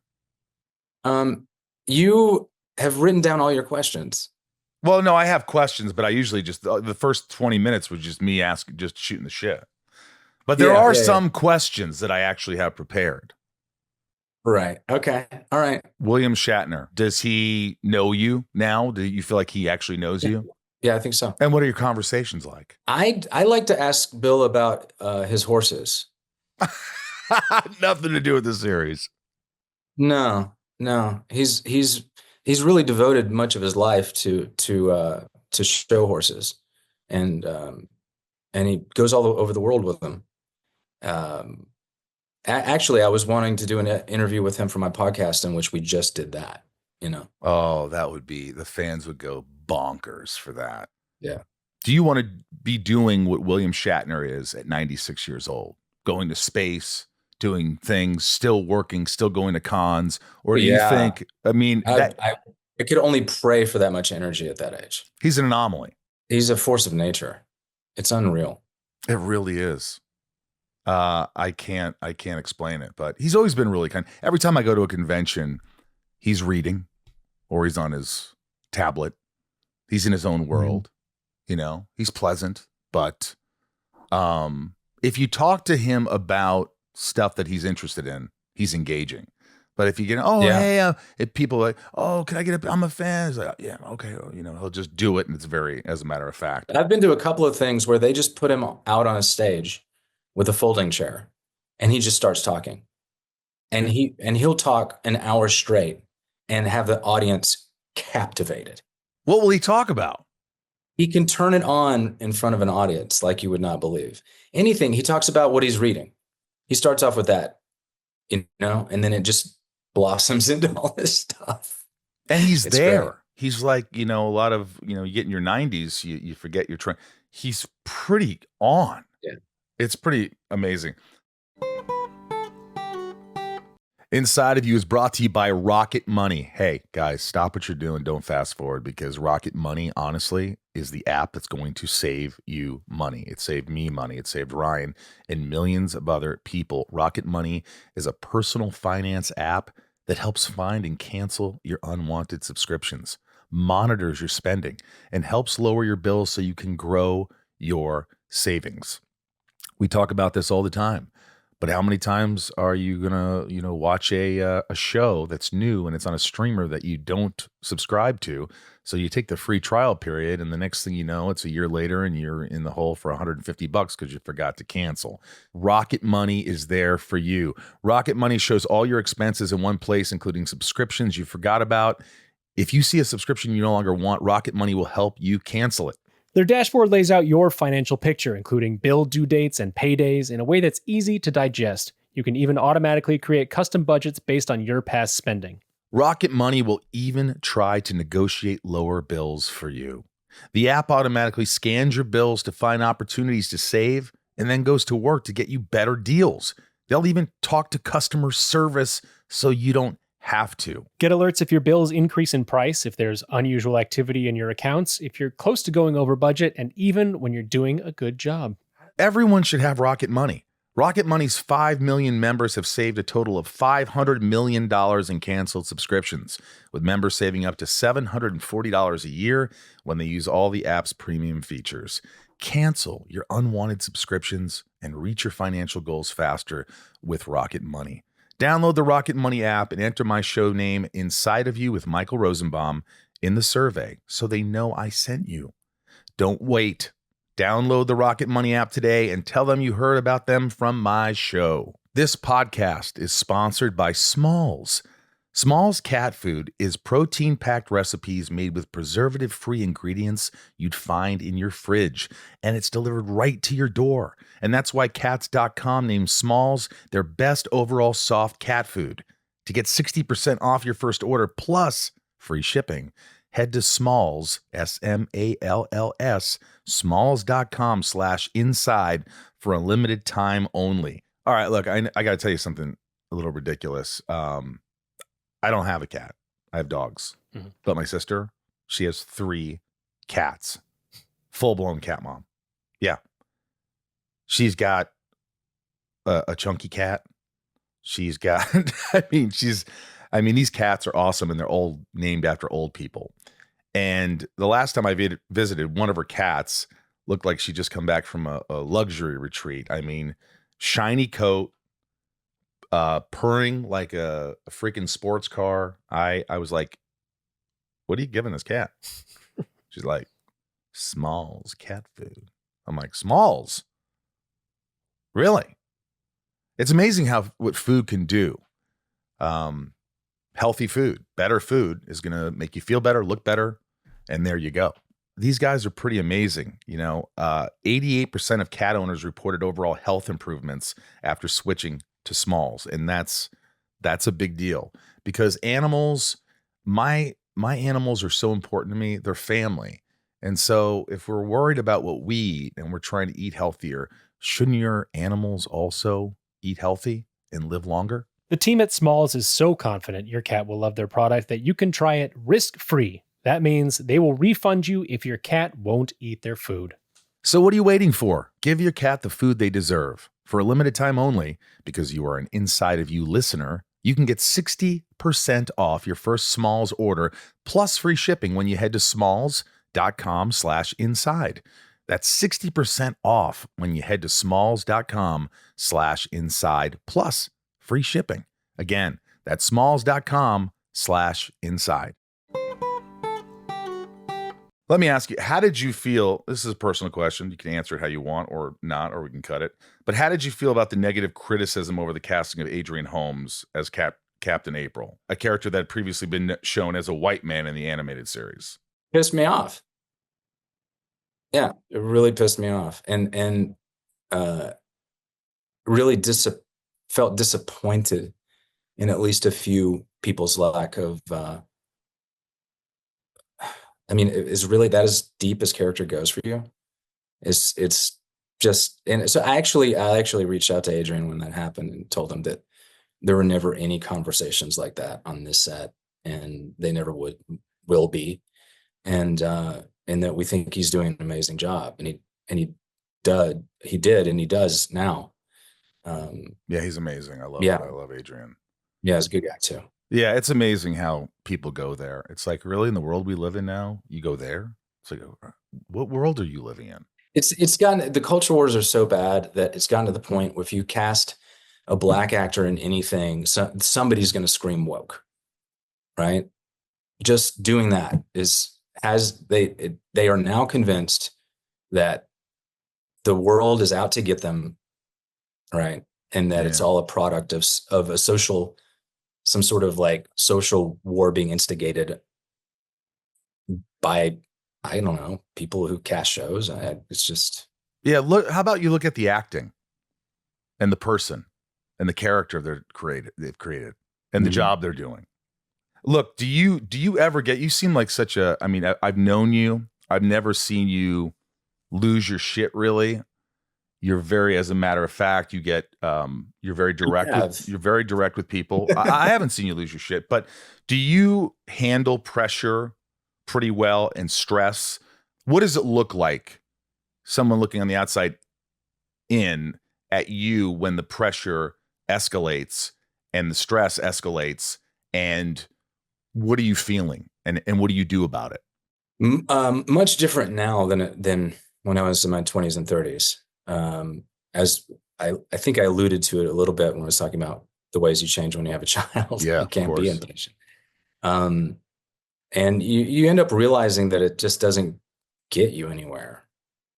You have written down all your questions. Well, no, I have questions, but I usually just the first 20 minutes was just me just shooting the shit. But there are some questions that I actually have prepared. Right. Okay. All right. William Shatner, does he know you now? Do you feel like he actually knows you? Yeah, I think so. And what are your conversations like? I like to ask Bill about his horses. Nothing to do with the series. No. He's really devoted much of his life to show horses, and and he goes all over the world with them. Actually, I was wanting to do an interview with him for my podcast, in which we just did that, you know? Oh, that would be, the fans would go bonkers for that. Yeah. Do you want to be doing what William Shatner is at 96 years old? Going to space, doing things, still working, still going to cons? Or do you think, I mean, I could only pray for that much energy at that age. He's an anomaly. He's a force of nature. It's unreal. It really is. I can't explain it, but he's always been really kind. Every time I go to a convention, he's reading or he's on his tablet. He's in his own world. You know, he's pleasant, but if you talk to him about stuff that he's interested in, he's engaging. But if you get, hey, if people are like, oh, can I get I'm a fan. It's like, yeah, okay. You know, he'll just do it. And it's very, as a matter of fact. I've been to a couple of things where they just put him out on a stage with a folding chair and he just starts talking. And he'll talk an hour straight and have the audience captivated. What will he talk about? He can turn it on in front of an audience like you would not believe. Anything. He talks about what he's reading. He starts off with that, you know, and then it just blossoms into all this stuff. And he's there. Great. He's like, you know, a lot of, you know, you get in your 90s, you forget your trend. He's pretty on. Yeah. It's pretty amazing. Inside of You is brought to you by Rocket Money. Hey, guys, stop what you're doing. Don't fast forward, because Rocket Money, honestly, is the app that's going to save you money. It saved me money. It saved Ryan and millions of other people. Rocket Money is a personal finance app that helps find and cancel your unwanted subscriptions, monitors your spending, and helps lower your bills so you can grow your savings. We talk about this all the time. But how many times are you gonna, you know, watch a show that's new and it's on a streamer that you don't subscribe to? So you take the free trial period, and the next thing you know, it's a year later, and you're in the hole for $150 because you forgot to cancel. Rocket Money is there for you. Rocket Money shows all your expenses in one place, including subscriptions you forgot about. If you see a subscription you no longer want, Rocket Money will help you cancel it. Their dashboard lays out your financial picture, including bill due dates and paydays, in a way that's easy to digest. You can even automatically create custom budgets based on your past spending. Rocket Money will even try to negotiate lower bills for you. The app automatically scans your bills to find opportunities to save, and then goes to work to get you better deals. They'll even talk to customer service so you don't have to. Get alerts if your bills increase in price, if there's unusual activity in your accounts, if you're close to going over budget, and even when you're doing a good job. Everyone should have Rocket Money. Rocket Money's 5 million members have saved a total of $500 million in canceled subscriptions, with members saving up to $740 a year when they use all the app's premium features. Cancel your unwanted subscriptions and reach your financial goals faster with Rocket Money. Download the Rocket Money app and enter my show name, Inside of You with Michael Rosenbaum, in the survey so they know I sent you. Don't wait. Download the Rocket Money app today and tell them you heard about them from my show. This podcast is sponsored by Smalls. Smalls cat food is protein-packed recipes made with preservative-free ingredients you'd find in your fridge, and it's delivered right to your door. And that's why Cats.com named Smalls their best overall soft cat food. To get 60% off your first order plus free shipping, head to Smalls, S-M-A-L-L-S, smalls.com/inside for a limited time only. All right, look, I got to tell you something a little ridiculous. I don't have a cat. I have dogs. Mm-hmm. But my sister, she has 3 cats. Full-blown cat mom. Yeah. She's got a chunky cat. She's got, these cats are awesome, and they're all named after old people. And the last time I visited, one of her cats looked like she just come back from a luxury retreat. I mean, shiny coat, purring like a freaking sports car. I was like, what are you giving this cat? She's like, Smalls cat food. I'm like, Smalls? Really? It's amazing what food can do. Healthy food, better food is going to make you feel better, look better. And there you go. these guys are pretty amazing. 88% of cat owners reported overall health improvements after switching to smalls. And that's a big deal because animals, my animals are so important to me. They're family. And so if we're worried about what we eat and we're trying to eat healthier, shouldn't your animals also eat healthy and live longer? The team at Smalls is so confident your cat will love their product that you can try it risk-free. That means they will refund you if your cat won't eat their food. So what are you waiting for? Give your cat the food they deserve. For a limited time only, because you are an Inside of You listener, you can get 60% off your first Smalls order plus free shipping when you head to smalls.com/inside. That's 60% off when you head to smalls.com/inside plus free shipping. Again, that's smalls.com/inside. Let me ask you, how did you feel? This is a personal question. You can answer it how you want or not, or we can cut it. But how did you feel about the negative criticism over the casting of Adrian Holmes as Captain April, a character that had previously been shown as a white man in the animated series? Pissed me off. Yeah, it really pissed me off. And really felt disappointed in at least a few people's lack of is really that as deep as character goes for you? It's just, and so I actually reached out to Adrian when that happened and told him that there were never any conversations like that on this set, and they never will be, and that we think he's doing an amazing job, and he did, and he does now. Yeah, he's amazing. I love Adrian. Yeah, he's a good guy too. Yeah, it's amazing how people go there. It's like, really, in the world we live in now, you go there? It's like, what world are you living in? It's gotten, the culture wars are so bad that it's gotten to the point where if you cast a black actor in anything, somebody's going to scream woke, right? Just doing that they are now convinced that the world is out to get them, right? And that it's all a product of a some sort of like social war being instigated by, I don't know, people who cast shows. It's just. Yeah. Look, how about you look at the acting and the person and the character they've created and the job they're doing. Look, do you ever you seem like such a, I've known you. I've never seen you lose your shit really. You're very, as a matter of fact, you get, you're very direct. You're very direct with people. I haven't seen you lose your shit, but do you handle pressure pretty well and stress? What does it look like? Someone looking on the outside in at you when the pressure escalates and the stress escalates, and what are you feeling and what do you do about it? Much different now than when I was in my 20s and 30s. As I think I alluded to it a little bit when I was talking about the ways you change when you have a child. Yeah, you can't be impatient. And you end up realizing that it just doesn't get you anywhere.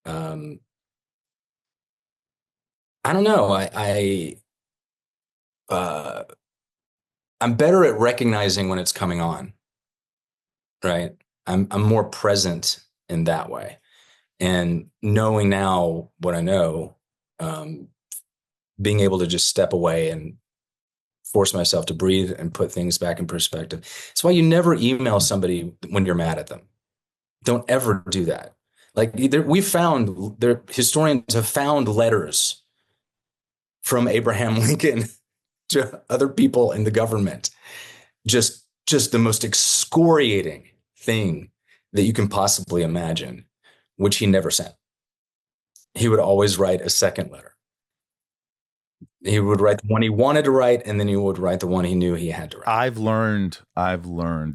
I don't know. I'm better at recognizing when it's coming on, right? I'm more present in that way. And knowing now what I know, being able to just step away and force myself to breathe and put things back in perspective. It's why you never email somebody when you're mad at them. Don't ever do that. Like historians have found letters from Abraham Lincoln to other people in the government. Just the most excoriating thing that you can possibly imagine, which he never sent. He would always write a second letter. He would write the one he wanted to write, and then he would write the one he knew he had to write. I've learned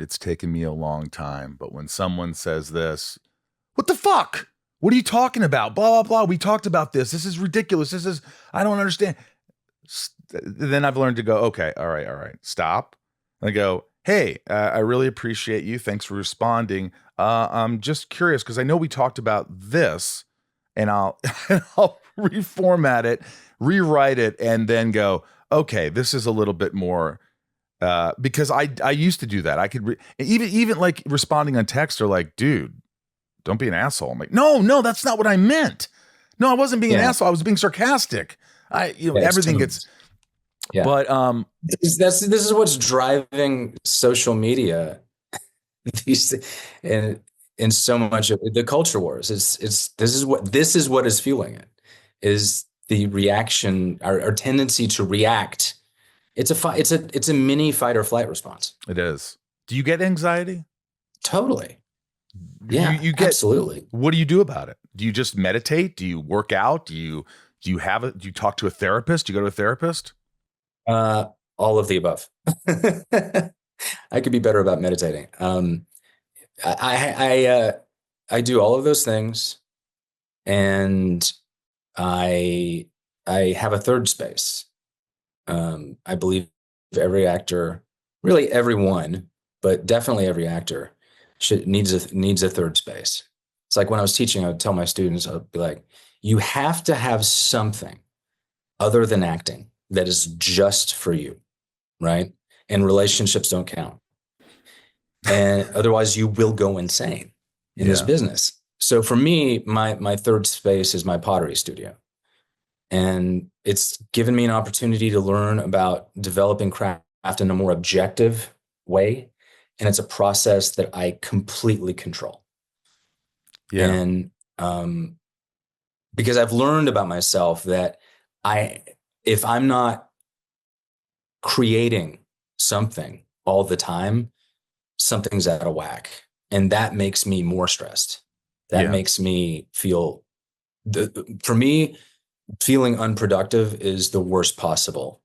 it's taken me a long time, but when someone says this, what the fuck? What are you talking about? Blah, blah, blah. We talked about this. This is ridiculous. I don't understand. Then I've learned to go, okay, all right, stop. And I go, hey, I really appreciate you. Thanks for responding. I'm just curious because I know we talked about this, and I'll reformat it, rewrite it, and then go, okay, this is a little bit more, because I used to do that. I could even like responding on text or like, dude, don't be an asshole. I'm like, no, that's not what I meant. No, I wasn't being an asshole. I was being sarcastic. Everything gets, but this is what's driving social media. And so much of the culture wars. This is what is fueling it, is the reaction, our tendency to react. It's a mini fight or flight response. It is. Do you get anxiety? Totally. Yeah, you get, absolutely. What do you do about it? Do you just meditate? Do you work out? Do you talk to a therapist? Do you go to a therapist? All of the above. I could be better about meditating. I do all of those things, and I have a third space. I believe every actor, really everyone, but definitely every actor needs a third space. It's like when I was teaching, I would tell my students, I'd be like, you have to have something other than acting that is just for you, right? And relationships don't count. And otherwise you will go insane in this business. So for me, my third space is my pottery studio. And it's given me an opportunity to learn about developing craft in a more objective way. And it's a process that I completely control. Yeah. And because I've learned about myself that if I'm not creating something all the time, something's out of whack. And that makes me more stressed. That makes me feel, for me, feeling unproductive is the worst possible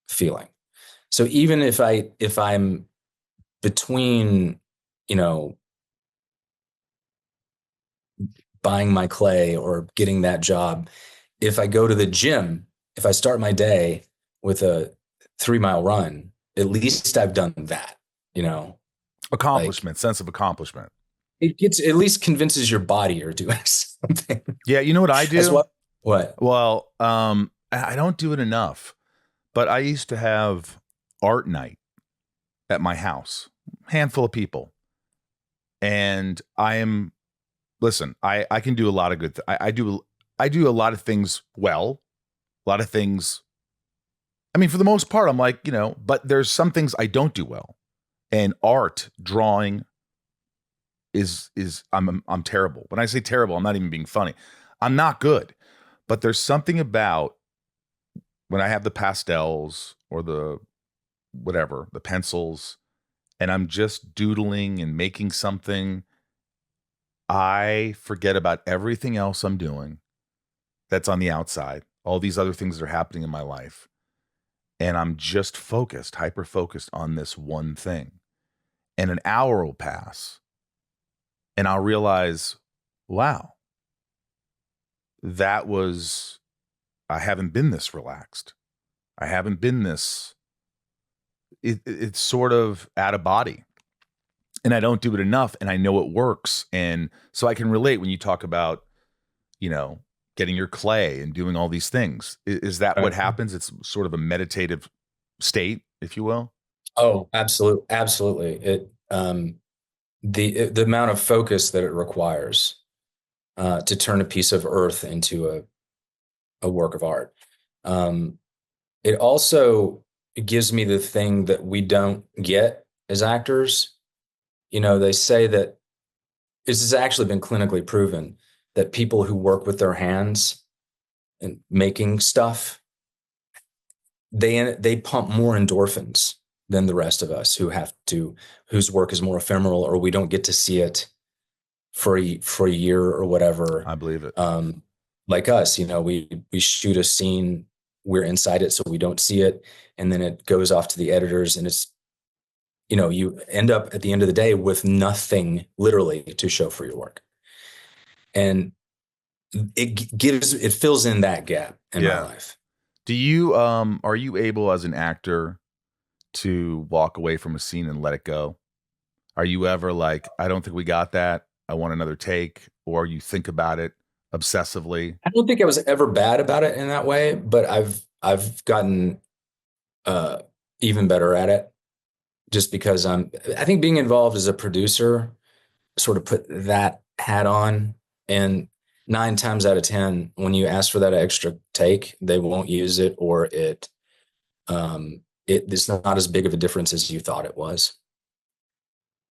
feeling. So even if I'm between, buying my clay or getting that job, if I go to the gym, if I start my day with a 3-mile run, at least I've done that, accomplishment, sense of accomplishment. It at least convinces your body you're doing something. Yeah. You know what I do? What? Well, I don't do it enough, but I used to have art night at my house, handful of people. And I can do a lot of good. I do a lot of things well, a lot of things. I mean, for the most part, I'm like, but there's some things I don't do well. And art, drawing I'm terrible. When I say terrible, I'm not even being funny. I'm not good. But there's something about when I have the pastels or the pencils, and I'm just doodling and making something, I forget about everything else I'm doing that's on the outside, all these other things that are happening in my life. And I'm just hyper-focused on this one thing. And an hour will pass, and I'll realize, wow, I haven't been this relaxed. I haven't been this, it's sort of out of body. And I don't do it enough, and I know it works. And so I can relate when you talk about, getting your clay and doing all these things. Is that what happens? It's sort of a meditative state, if you will. Oh, absolutely. Absolutely. It, the amount of focus that it requires, to turn a piece of earth into a work of art. It also gives me the thing that we don't get as actors. They say that this has actually been clinically proven that people who work with their hands and making stuff, they pump more endorphins than the rest of us whose work is more ephemeral, or we don't get to see it for a year or whatever. I believe it. Like us, we shoot a scene, we're inside it, so we don't see it. And then it goes off to the editors, and it's, you end up at the end of the day with nothing literally to show for your work. And it fills in that gap in my life. Do you, are you able as an actor to walk away from a scene and let it go? Are you ever like, I don't think we got that, I want another take? Or you think about it obsessively? I don't think I was ever bad about it in that way, but I've gotten even better at it, just because I think being involved as a producer sort of put that hat on, and 9 times out of 10, when you ask for that extra take, they won't use it, or it's not as big of a difference as you thought it was,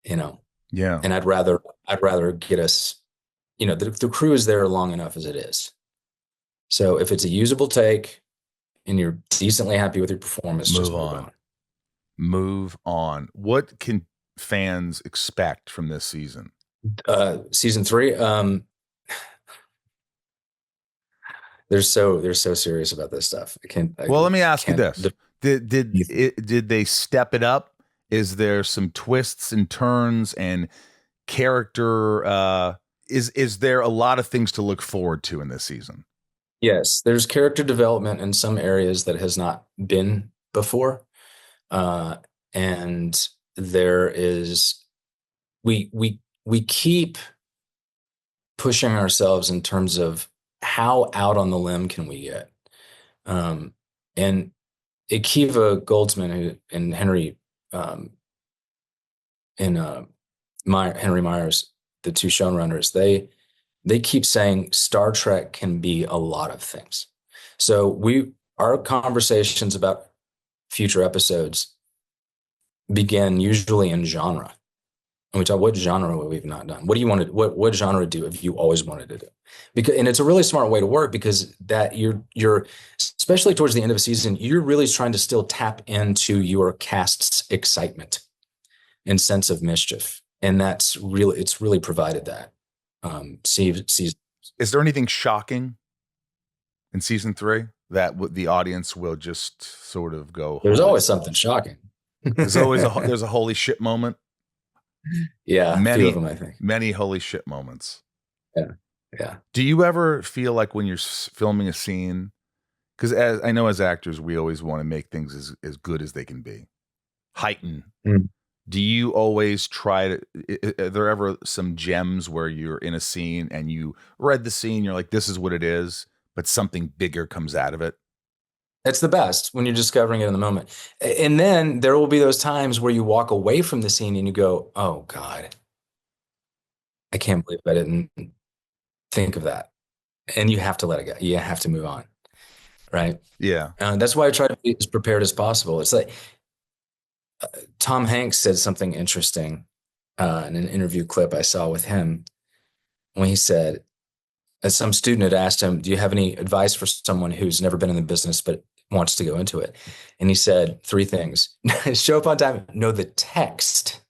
you know. Yeah. And I'd rather get us, you know, the crew is there long enough as it is. So if it's a usable take and you're decently happy with your performance, just move on. Move on. What can fans expect from this season? Season 3, they're so serious about this stuff. Well, let me ask you this: did they step it up? Is there some twists and turns and character? Is there a lot of things to look forward to in this season? Yes, there's character development in some areas that has not been before, and there is we keep pushing ourselves in terms of how out on the limb can we get, and Akiva Goldsman and Henry Henry Myers, the two showrunners, they keep saying Star Trek can be a lot of things. So our conversations about future episodes begin usually in genre. And we talk, what genre we've not done? What do you want to, what genre do if you always wanted to do? And it's a really smart way to work, because that you're especially towards the end of a season, you're really trying to still tap into your cast's excitement and sense of mischief. And it's really provided that. Is there anything shocking in season 3 that the audience will just sort of go? There's always something shocking. There's always there's a holy shit moment. Yeah, many few of them, I think. Many holy shit moments. Yeah. Do you ever feel like when you're filming a scene, because as I know as actors, we always want to make things as good as they can be, heighten. Mm. Do you always try to? Are there ever some gems where you're in a scene and you read the scene, you're like, this is what it is, but something bigger comes out of it? It's the best when you're discovering it in the moment. And then there will be those times where you walk away from the scene and you go, oh God, I can't believe I didn't think of that. And you have to let it go. You have to move on. Right. Yeah. That's why I try to be as prepared as possible. It's like Tom Hanks said something interesting in an interview clip I saw with him, when he said, as some student had asked him, do you have any advice for someone who's never been in the business but wants to go into it? And he said 3 things. Show up on time, know the text,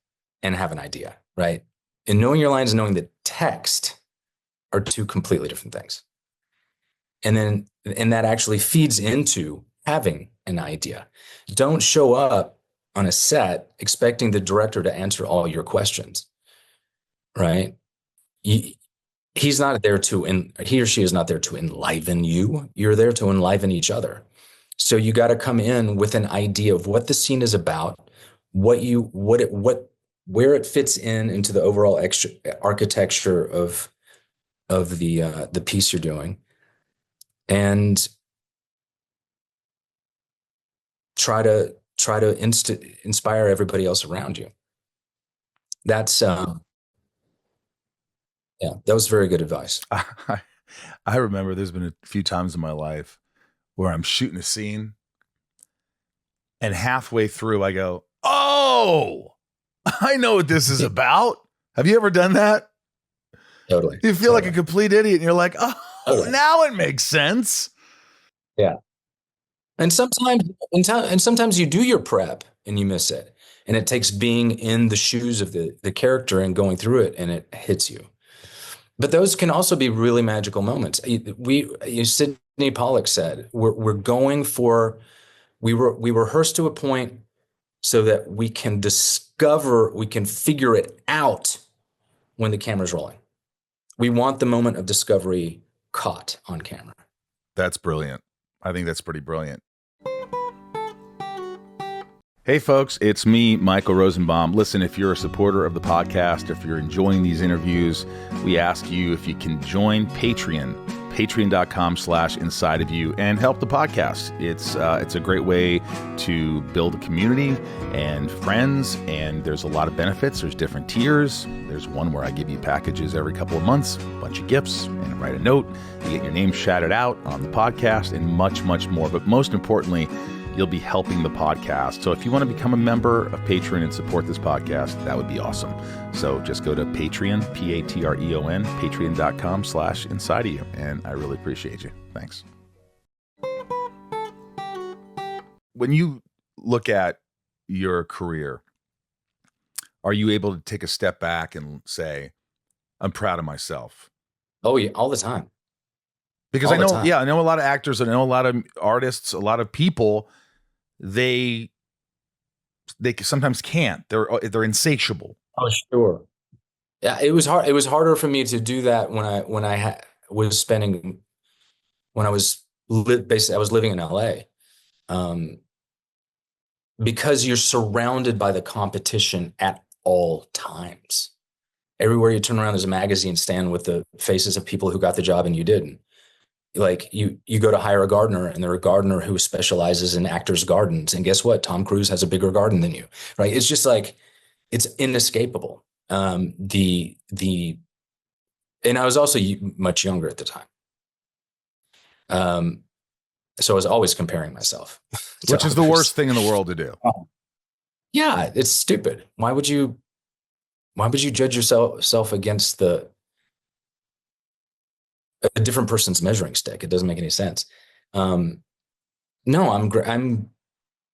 and have an idea, right? And knowing your lines and knowing the text are 2 completely different things. And that actually feeds into having an idea. Don't show up on a set expecting the director to answer all your questions, right? He's not there he or she is not there to enliven you. You're there to enliven each other. So you got to come in with an idea of what the scene is about, where it fits into the overall architecture of the piece you're doing, and try to inspire everybody else around you. That's yeah, that was very good advice. I remember there's been a few times in my life where I'm shooting a scene and halfway through I go, oh, I know what this is about. Have you ever done that? Totally. You feel like a complete idiot and you're like, oh, totally. Now it makes sense. Yeah. And sometimes you do your prep and you miss it. And it takes being in the shoes of the character and going through it, and it hits you. But those can also be really magical moments. Sidney Pollack said, we rehearse to a point so that we can figure it out when the camera's rolling. We want the moment of discovery caught on camera. That's brilliant. I think that's pretty brilliant. Hey folks, it's me, Michael Rosenbaum. Listen, if you're a supporter of the podcast, if you're enjoying these interviews, we ask you if you can join Patreon. patreon.com/inside of you and help the podcast. It's a great way to build a community and friends, and there's a lot of benefits. There's different tiers. There's one where I give you packages every couple of months, a bunch of gifts, and write a note. You get your name shouted out on the podcast and much, much more. But most importantly, you'll be helping the podcast. So if you want to become a member of Patreon and support this podcast, that would be awesome. So just go to Patreon, Patreon, patreon.com/inside of you. And I really appreciate you. Thanks. When you look at your career, are you able to take a step back and say, I'm proud of myself? Oh yeah, all the time. Because I know a lot of actors, I know a lot of artists, a lot of people, they sometimes can't. They're insatiable. Oh, sure. Yeah, it was hard. It was harder for me to do that when I was basically I was living in LA, because you're surrounded by the competition at all times. Everywhere you turn around, there's a magazine stand with the faces of people who got the job and you didn't. Like you go to hire a gardener, and they're a gardener who specializes in actors' gardens. And guess what? Tom Cruise has a bigger garden than you, right? It's just like, it's inescapable. And I was also much younger at the time. So I was always comparing myself. Which is the worst thing in the world to do. Yeah, it's stupid. Why would you judge yourself against a different person's measuring stick? It doesn't make any sense. No,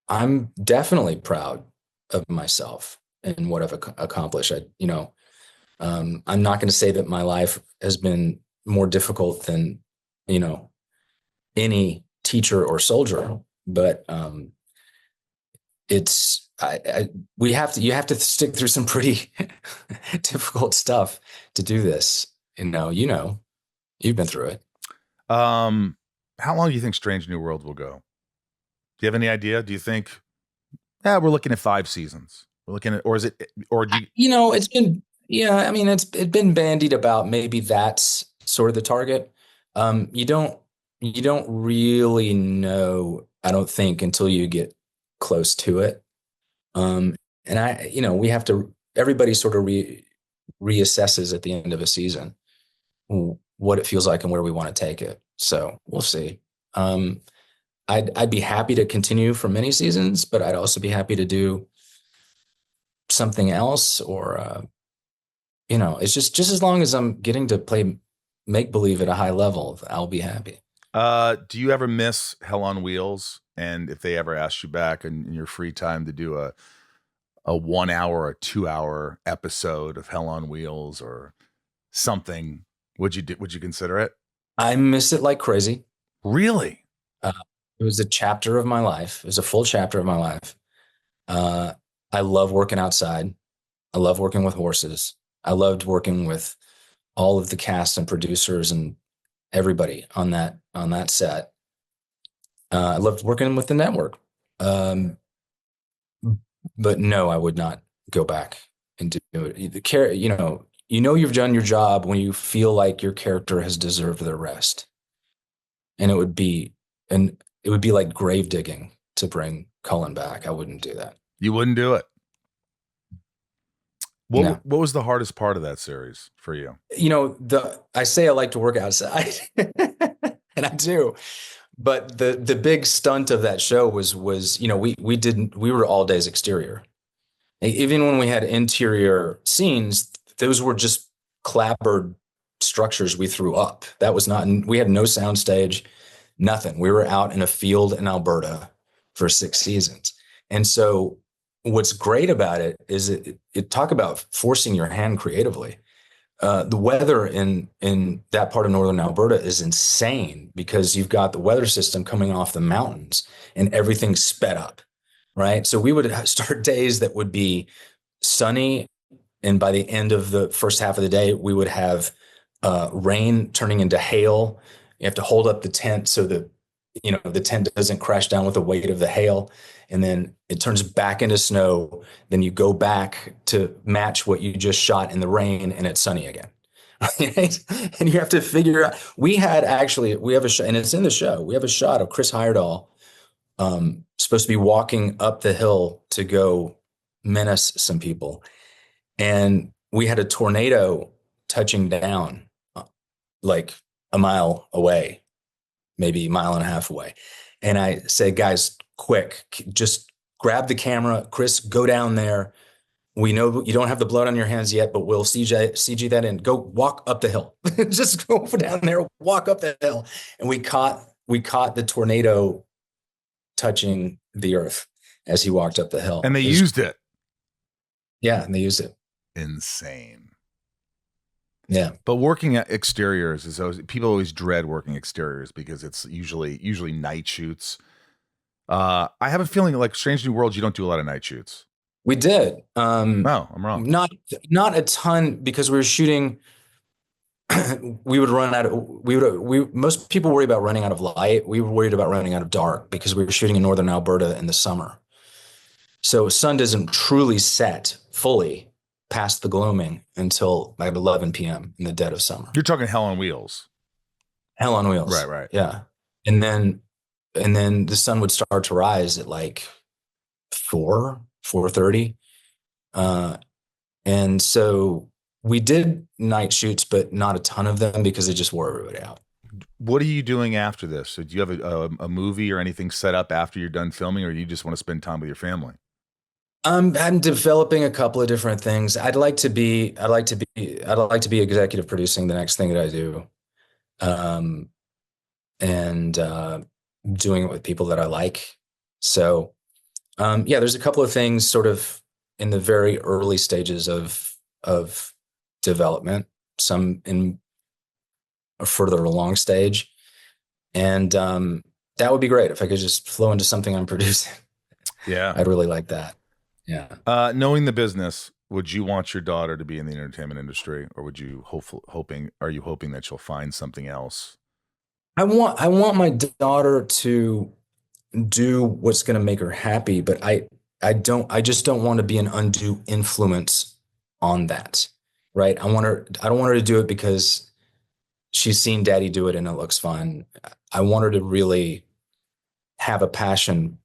I'm definitely proud of myself and what I've accomplished. I'm not going to say that my life has been more difficult than, any teacher or soldier, but you have to stick through some pretty difficult stuff to do this. You've been through it. How long do you think Strange New World will go? Do you have any idea? Do you think, we're looking at 5 seasons? We're looking at, it's been, it's been bandied about. Maybe that's sort of the target. You don't really know, I don't think, until you get close to it. And we have to, everybody sort of reassesses at the end of a season what it feels like and where we want to take it. So we'll see. I'd be happy to continue for many seasons, but I'd also be happy to do something else, or it's just as long as I'm getting to play make believe at a high level, I'll be happy. Do you ever miss Hell on Wheels? And if they ever asked you back in your free time to do a 1 hour or 2 hour episode of Hell on Wheels or something, would you consider it? I miss it like crazy. Really? It was a chapter of my life. It was a full chapter of my life. I love working outside. I love working with horses. I loved working with all of the cast and producers and everybody on that set. I loved working with the network. But no, I would not go back and do it. You've done your job when you feel like your character has deserved their rest. And it would be like grave digging to bring Cullen back. I wouldn't do that. You wouldn't do it? What was the hardest part of that series for you? I say I like to work outside, and I do. But the big stunt of that show was we were all days exterior. Even when we had interior scenes, those were just clapboard structures we threw up. That was not, we had no sound stage, nothing. We were out in a field in Alberta for 6 seasons. And so what's great about it is it talk about forcing your hand creatively. The weather in that part of northern Alberta is insane because you've got the weather system coming off the mountains and everything's sped up, right? So we would start days that would be sunny, and by the end of the first half of the day, we would have rain turning into hail. You have to hold up the tent so that the tent doesn't crash down with the weight of the hail, and then it turns back into snow. Then you go back to match what you just shot in the rain, and it's sunny again, right? And you have to figure out. We have a shot, and it's in the show. We have a shot of Chris Heyerdahl supposed to be walking up the hill to go menace some people. And we had a tornado touching down like a mile away, maybe a mile and a half away. And I said, guys, quick, just grab the camera. Chris, go down there. We know you don't have the blood on your hands yet, but we'll CG that in. Go walk up the hill. Just go down there, walk up the hill. And we caught the tornado touching the earth as he walked up the hill. And they used it. Yeah, and they used it. Insane. Yeah. But working at exteriors is always, people always dread working exteriors because it's usually night shoots. I have a feeling like Strange New Worlds, you don't do a lot of night shoots. We did. No, I'm wrong. Not a ton, because we were shooting. We would run out of. Most people worry about running out of light. We were worried about running out of dark because we were shooting in northern Alberta in the summer. So sun doesn't truly set fully past the gloaming until like 11 p.m. in the dead of summer. You're talking Hell on Wheels. Hell on Wheels. Right. Yeah. And then the sun would start to rise at like 4:30. And so we did night shoots, but not a ton of them because it just wore everybody out. What are you doing after this? So do you have a movie or anything set up after you're done filming, or you just want to spend time with your family? I'm developing a couple of different things. I'd like to be executive producing the next thing that I do. And doing it with people that I like. So, there's a couple of things sort of in the very early stages of development, some in a further along stage. And that would be great if I could just flow into something I'm producing. Yeah. I'd really like that. Yeah. Knowing the business, would you want your daughter to be in the entertainment industry, or would you are you hoping that she'll find something else? I want my daughter to do what's going to make her happy, but I just don't want to be an undue influence on that. Right. I don't want her to do it because she's seen daddy do it and it looks fun. I want her to really have a passion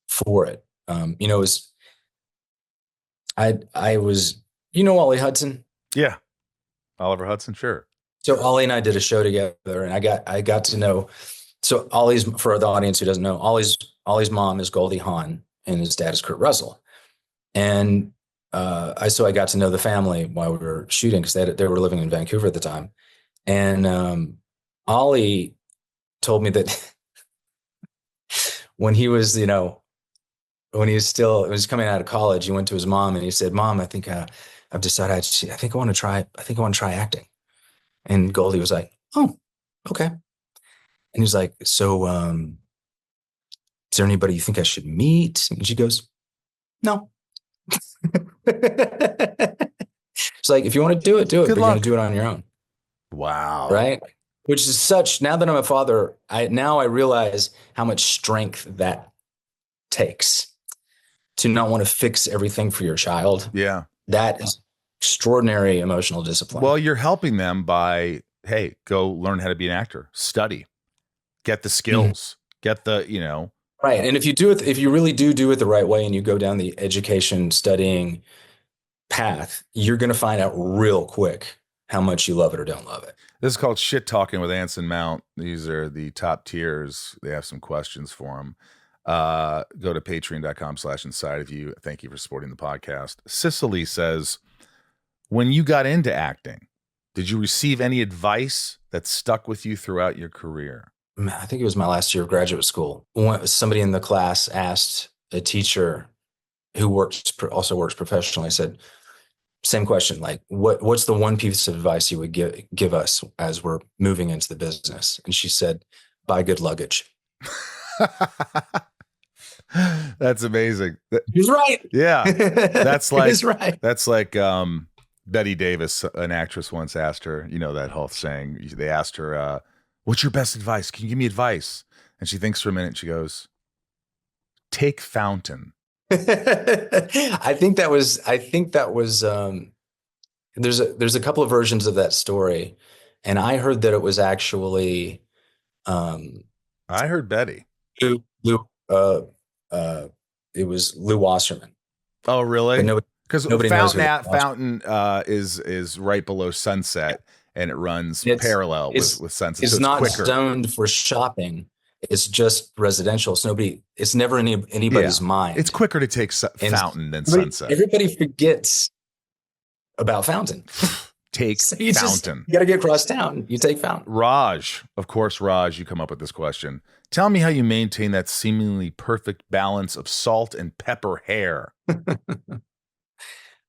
for it. I was, Ollie Hudson. Yeah. Oliver Hudson. Sure. So Ollie and I did a show together, and I got to know. So Ollie's, for the audience who doesn't know, Ollie's mom is Goldie Hawn and his dad is Kurt Russell. And I got to know the family while we were shooting because they were living in Vancouver at the time. And Ollie told me that when he was, when he was coming out of college, he went to his mom and he said, "Mom, I think I've decided. I think I want to try acting." And Goldie was like, "Oh, okay." And he was like, "So, is there anybody you think I should meet?" And she goes, "No." It's like, if you want to do it, do it. But you're going to do it on your own. Wow. Right? Which is such, now that I'm a father, I realize how much strength that takes to not want to fix everything for your child. Yeah. That is extraordinary emotional discipline. Well, you're helping them by, hey, go learn how to be an actor, study, get the skills, get the, Right. And if you really do it the right way and you go down the education studying path, you're going to find out real quick how much you love it or don't love it. This is called Shit Talking with Anson Mount. These are the top tiers. They have some questions for him. Go to patreon.com/inside of you. Thank you for supporting the podcast. Cicely says, when you got into acting, did you receive any advice that stuck with you throughout your career? I think it was my last year of graduate school. Somebody in the class asked a teacher who also works professionally, said, same question, like, what's the one piece of advice you would give us as we're moving into the business? And she said, buy good luggage. That's amazing. He's right. Yeah. That's like, he's right. That's like Betty Davis, an actress, once asked her, that whole saying, they asked her, what's your best advice? Can you give me advice? And she thinks for a minute. She goes, take Fountain. I think that was there's a couple of versions of that story, and I heard that it was actually I heard Betty. Lou it was Lou Wasserman, Oh, but really? Because nobody knows who Lou Wasserman. Fountain is right below Sunset, and it runs It's parallel it's with Sunset, so it's it's not quicker. zoned for shopping. It's just residential. So it's never in anybody's Yeah. mind. It's quicker to take And Fountain than Sunset. Everybody forgets about Fountain. Take So you Fountain. you got to get across town. You take Fountain. Raj, of course, Raj, you come up with this question. Tell me how you maintain that seemingly perfect balance of salt and pepper hair.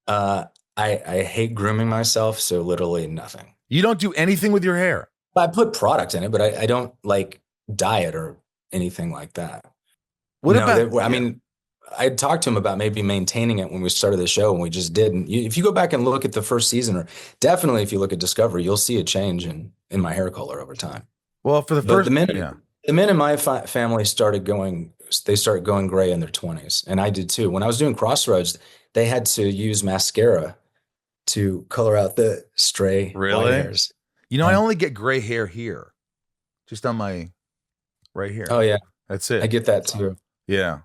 I hate grooming myself, so literally nothing. You don't do anything with your hair. I put product in it, but I don't like dye it or anything like that. What No, about? I mean, I talked to him about maybe maintaining it when we started the show, and we just didn't. If you go back and look at the first season, or definitely if you look at Discovery, you'll see a change in my hair color over time. Well, for the But first, the men in my family started going gray in their 20s, and I did too. When I was doing Crossroads, they had to use mascara to color out the stray white hairs. You know, I only get gray hair here, just on my right here. Oh yeah, that's it. I get that too. Yeah.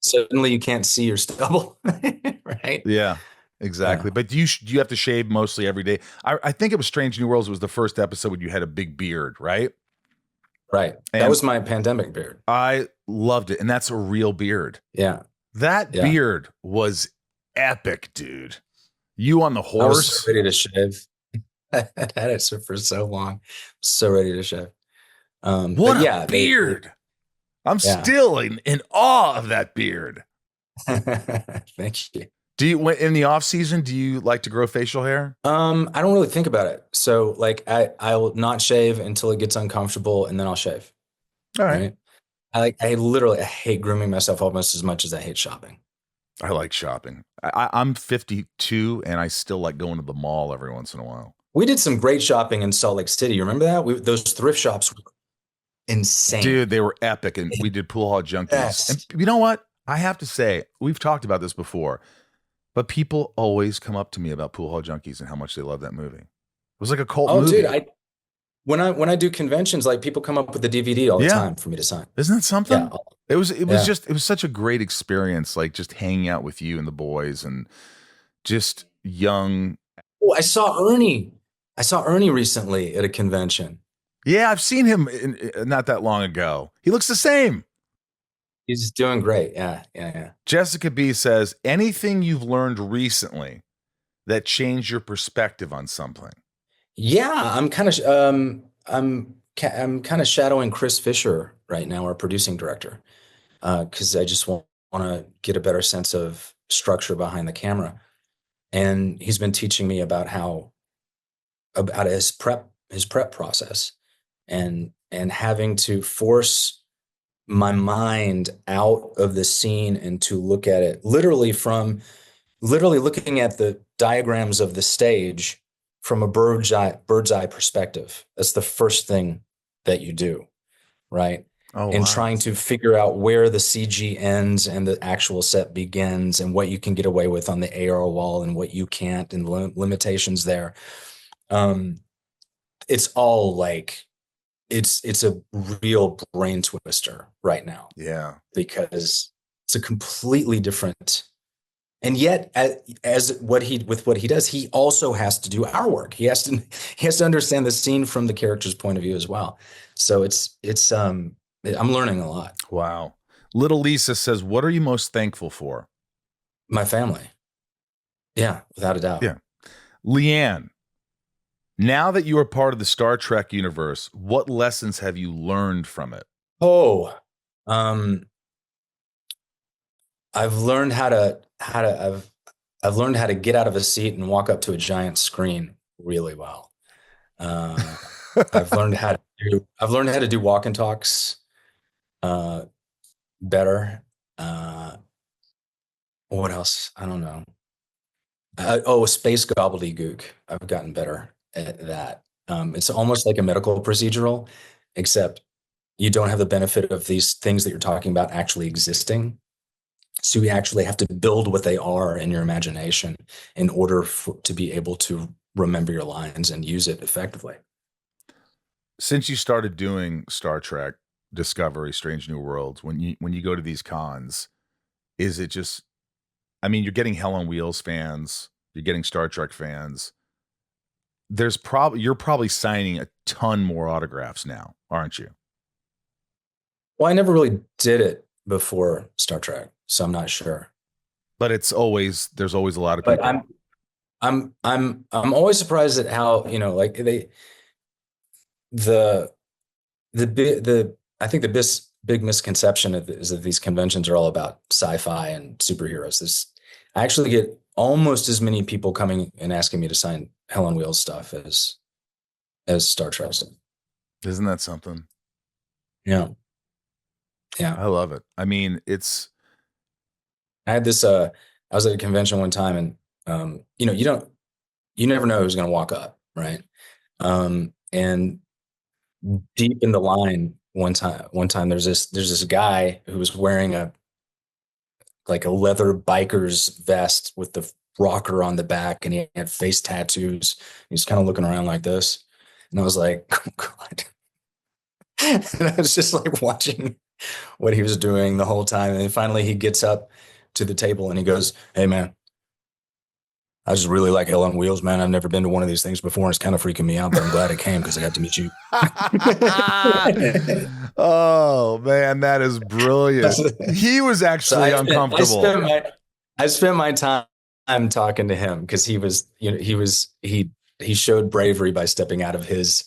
Suddenly you can't see your stubble, right? Yeah, exactly. Yeah. But do you have to shave mostly every day? I think it was Strange New Worlds. It was the first episode when you had a big beard, right? Right. And that was my pandemic beard. I loved it, and that's a real beard. Yeah. That beard was epic, dude. You on the horse. I was so ready to shave. I had it for so long. So ready to shave. What a beard. I'm still in awe of that beard. Thank you. Do you, in the off season, do you like to grow facial hair? I don't really think about it. So like I will not shave until it gets uncomfortable, and then I'll shave. All right. I hate grooming myself almost as much as I hate shopping. I like shopping. I'm 52 and I still like going to the mall every once in a while. We did some great shopping in Salt Lake City. You remember that? Those thrift shops were insane. Dude, they were epic. And we did Pool Hall Junkies. Yes. And you know what? I have to say, we've talked about this before, but people always come up to me about Pool Hall Junkies and how much they love that movie. It was like a cult movie. Dude, when I do conventions, like people come up with the DVD all the time for me to sign. Isn't that something? Yeah. It was such a great experience, like just hanging out with you and the boys and just young. Oh, I saw Ernie recently at a convention. Yeah, I've seen him not that long ago. He looks the same. He's doing great. Yeah. Jessica B says, anything you've learned recently that changed your perspective on something? Yeah, I'm kind of shadowing Chris Fisher right now, our producing director, because I just want to get a better sense of structure behind the camera. And he's been teaching me about his prep process, and having to force my mind out of the scene and to look at it literally looking at the diagrams of the stage from a bird's eye perspective. That's the first thing that you do, right? Oh, and trying to figure out where the CG ends and the actual set begins, and what you can get away with on the AR wall and what you can't, and limitations there. It's all like, it's a real brain twister right now. Yeah. Because it's a completely different. And yet, with what he does, he also has to do our work. He has to understand the scene from the character's point of view as well. So I'm learning a lot. Wow. Little Lisa says, what are you most thankful for? My family. Yeah, without a doubt. Yeah. Leanne, now that you are part of the Star Trek universe, what lessons have you learned from it? Oh, I've learned how to get out of a seat and walk up to a giant screen really well. I've learned how to do walk and talks better. What else? I don't know. Space gobbledygook. I've gotten better at that. It's almost like a medical procedural, except you don't have the benefit of these things that you're talking about actually existing. So you actually have to build what they are in your imagination in order to be able to remember your lines and use it effectively. Since you started doing Star Trek, Discovery, Strange New Worlds, when you go to these cons, is it just, I mean, you're getting Hell on Wheels fans, you're getting Star Trek fans. You're probably signing a ton more autographs now, aren't you? Well, I never really did it before Star Trek, so I'm not sure. But there's always a lot of But people. I'm always surprised at how, you know, like the I think the big misconception is that these conventions are all about sci-fi and superheroes. I actually get almost as many people coming and asking me to sign Hell on Wheels stuff as Star Trek stuff. Isn't that something? Yeah. Yeah. I love it. I mean, I had this, I was at a convention one time and, you know, you never know who's going to walk up. Right. And deep in the line one time, there's this guy who was wearing a leather biker's vest with the rocker on the back, and he had face tattoos. He was kind of looking around like this. And I was like, oh God. And I was just like watching what he was doing the whole time. And then finally he gets up to the table and he goes, "Hey man, I just really like Hell on Wheels, man. I've never been to one of these things before, and it's kind of freaking me out, but I'm glad I came because I got to meet you." Oh man, that is brilliant. He was actually uncomfortable. I spent my time talking to him because he was, you know, he showed bravery by stepping out of his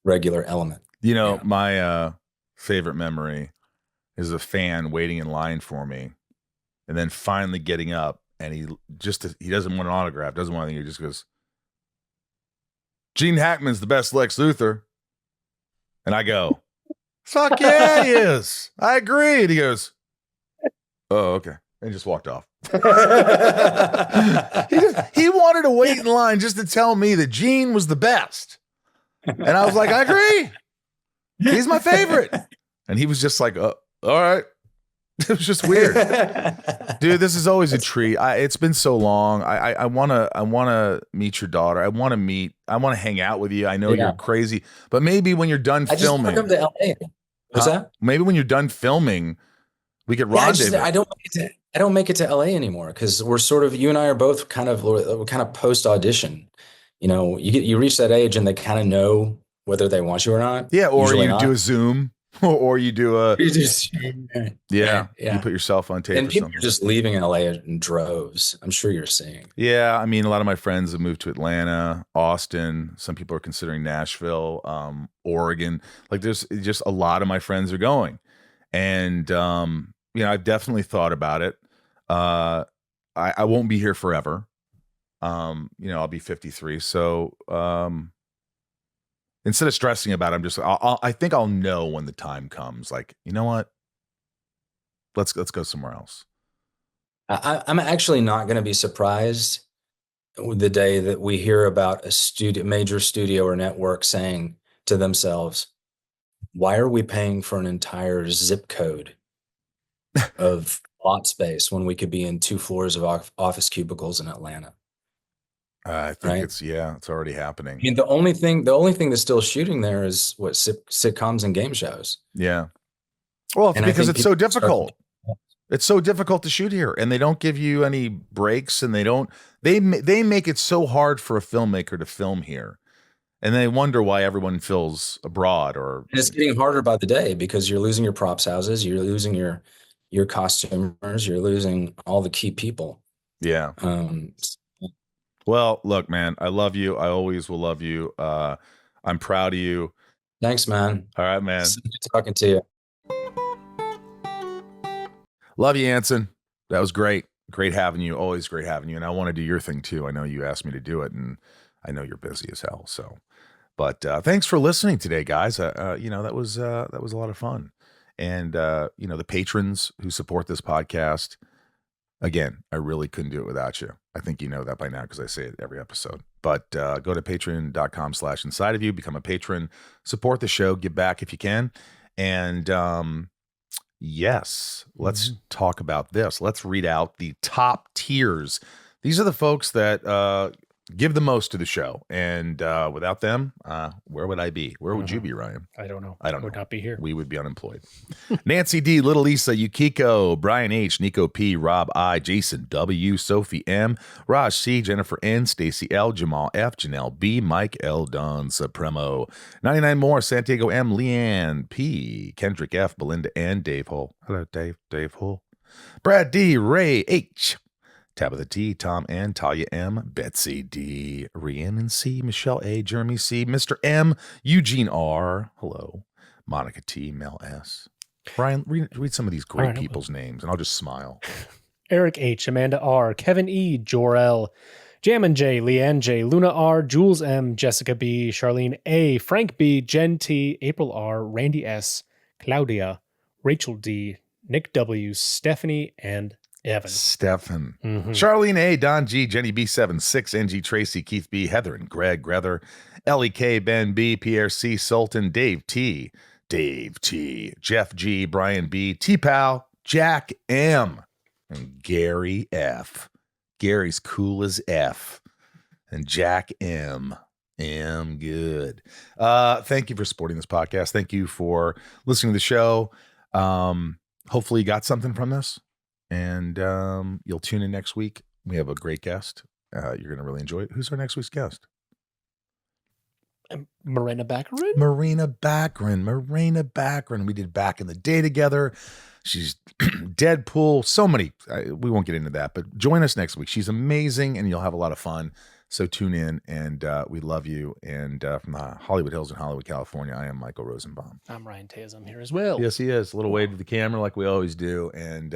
regular element. You know, my favorite memory is a fan waiting in line for me, and then finally getting up, and he doesn't want an autograph, doesn't want anything. He just goes, "Gene Hackman's the best Lex Luthor," and I go, "Fuck yeah, he is. I agree." And he goes, "Oh, okay," and just walked off. He wanted to wait in line just to tell me that Gene was the best, and I was like, "I agree. He's my favorite." And he was just like, "All right." It was just weird. Dude, this is always a treat. It's been so long. I wanna meet your daughter. I wanna hang out with you. I know you're crazy, but maybe when you're done filming. I just come to LA. What's that? Maybe when you're done filming, we could rendezvous. I don't make it to LA anymore because we're sort of, you and I are both kind of post audition. You know, you reach that age and they kind of know whether they want you or not. Yeah, or you do a Zoom, or you do a you put yourself on tape. And or people something. are just leaving LA in droves. I'm sure you're seeing. Yeah, I mean, a lot of my friends have moved to Atlanta, Austin. Some people are considering Nashville, Oregon. Like, there's just a lot of my friends are going, and you know, I've definitely thought about it. I won't be here forever. You know, I'll be 53. So instead of stressing about it, I think I'll know when the time comes. Like, you know what? Let's go somewhere else. I'm actually not going to be surprised the day that we hear about a major studio or network saying to themselves, "Why are we paying for an entire zip code of lot space when we could be in 2 floors of office cubicles in Atlanta?" I think it's already happening. I mean, the only thing that's still shooting there is what sitcoms and game shows. Yeah. Well, because it's so difficult. It's so difficult to shoot here, and they don't give you any breaks, and they make it so hard for a filmmaker to film here. And they wonder why everyone films abroad, and it's getting harder by the day because you're losing your props houses, you're losing your costumers, you're losing all the key people. Yeah. Well, look, man, I love you. I always will love you. I'm proud of you. Thanks, man. All right, man. It's good talking to you. Love you, Anson. That was great. Great having you. Always great having you. And I want to do your thing too. I know you asked me to do it, and I know you're busy as hell. So, but thanks for listening today, guys. You know, that was a lot of fun. And you know, the patrons who support this podcast, again, I really couldn't do it without you. I think you know that by now because I say it every episode. But go to patreon.com/inside of you, become a patron, support the show, give back if you can. And Yes. Let's talk about this. Let's read out the top tiers. These are the folks that give the most to the show. And without them, where would I be? Where would you be, Ryan? I don't know. I don't know. Would not be here. We would be unemployed. Nancy D, Little Lisa, Yukiko, Brian H, Niko P, Rob I, Jason W, Sophie M, Raj C, Jennifer N, Stacey L, Jamal F, Janelle B, Mike Eldanzsupremo, 99 more, Santiago M, Leanne P, Kendrick F, Belinda N, Dave Hull. Hello, Dave Hull. Brad D, Ray H, Tabitha T, Tom N, Talia M, Betsy D, Rhiannon C, Michelle A, Jeremy C, Mr. M, Eugene R, hello, Monica T, Mel S. Brian, read some of these great people's names, and I'll just smile. Eric H, Amanda R, Kevin E, Jor-El, Jammin J, Leanne J, Luna R, Jules M, Jessica B, Charlene A, Frank B, Jen T, April R, Randy S, Claudia, Rachel D, Nick W, Stephanie, and Evan. Stefan. Charlene A, Don G, Jenny B7, 6, NG, Tracy, Keith B, Heather and Greg, Grether, Ellie K, Ben B, Pierre C, Sultan, Dave T, Jeff G, Brian B, T-Pal, Jack M, and Gary F. Gary's cool as F. And Jack M. M good. Thank you for supporting this podcast. Thank you for listening to the show. Hopefully you got something from this. And you'll tune in next week. We have a great guest. You're going to really enjoy it. Who's our next week's guest? Marina Baccarin. Marina Baccarin. We did Back in the Day together. She's Deadpool. So many. We won't get into that. But join us next week. She's amazing, and you'll have a lot of fun. So tune in, and we love you. And from the Hollywood Hills in Hollywood, California, I am Michael Rosenbaum. I'm Ryan Tays. I'm here as well. Yes, he is. A little wave to the camera like we always do. And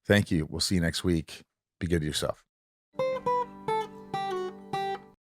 thank you. We'll see you next week. Be good to yourself.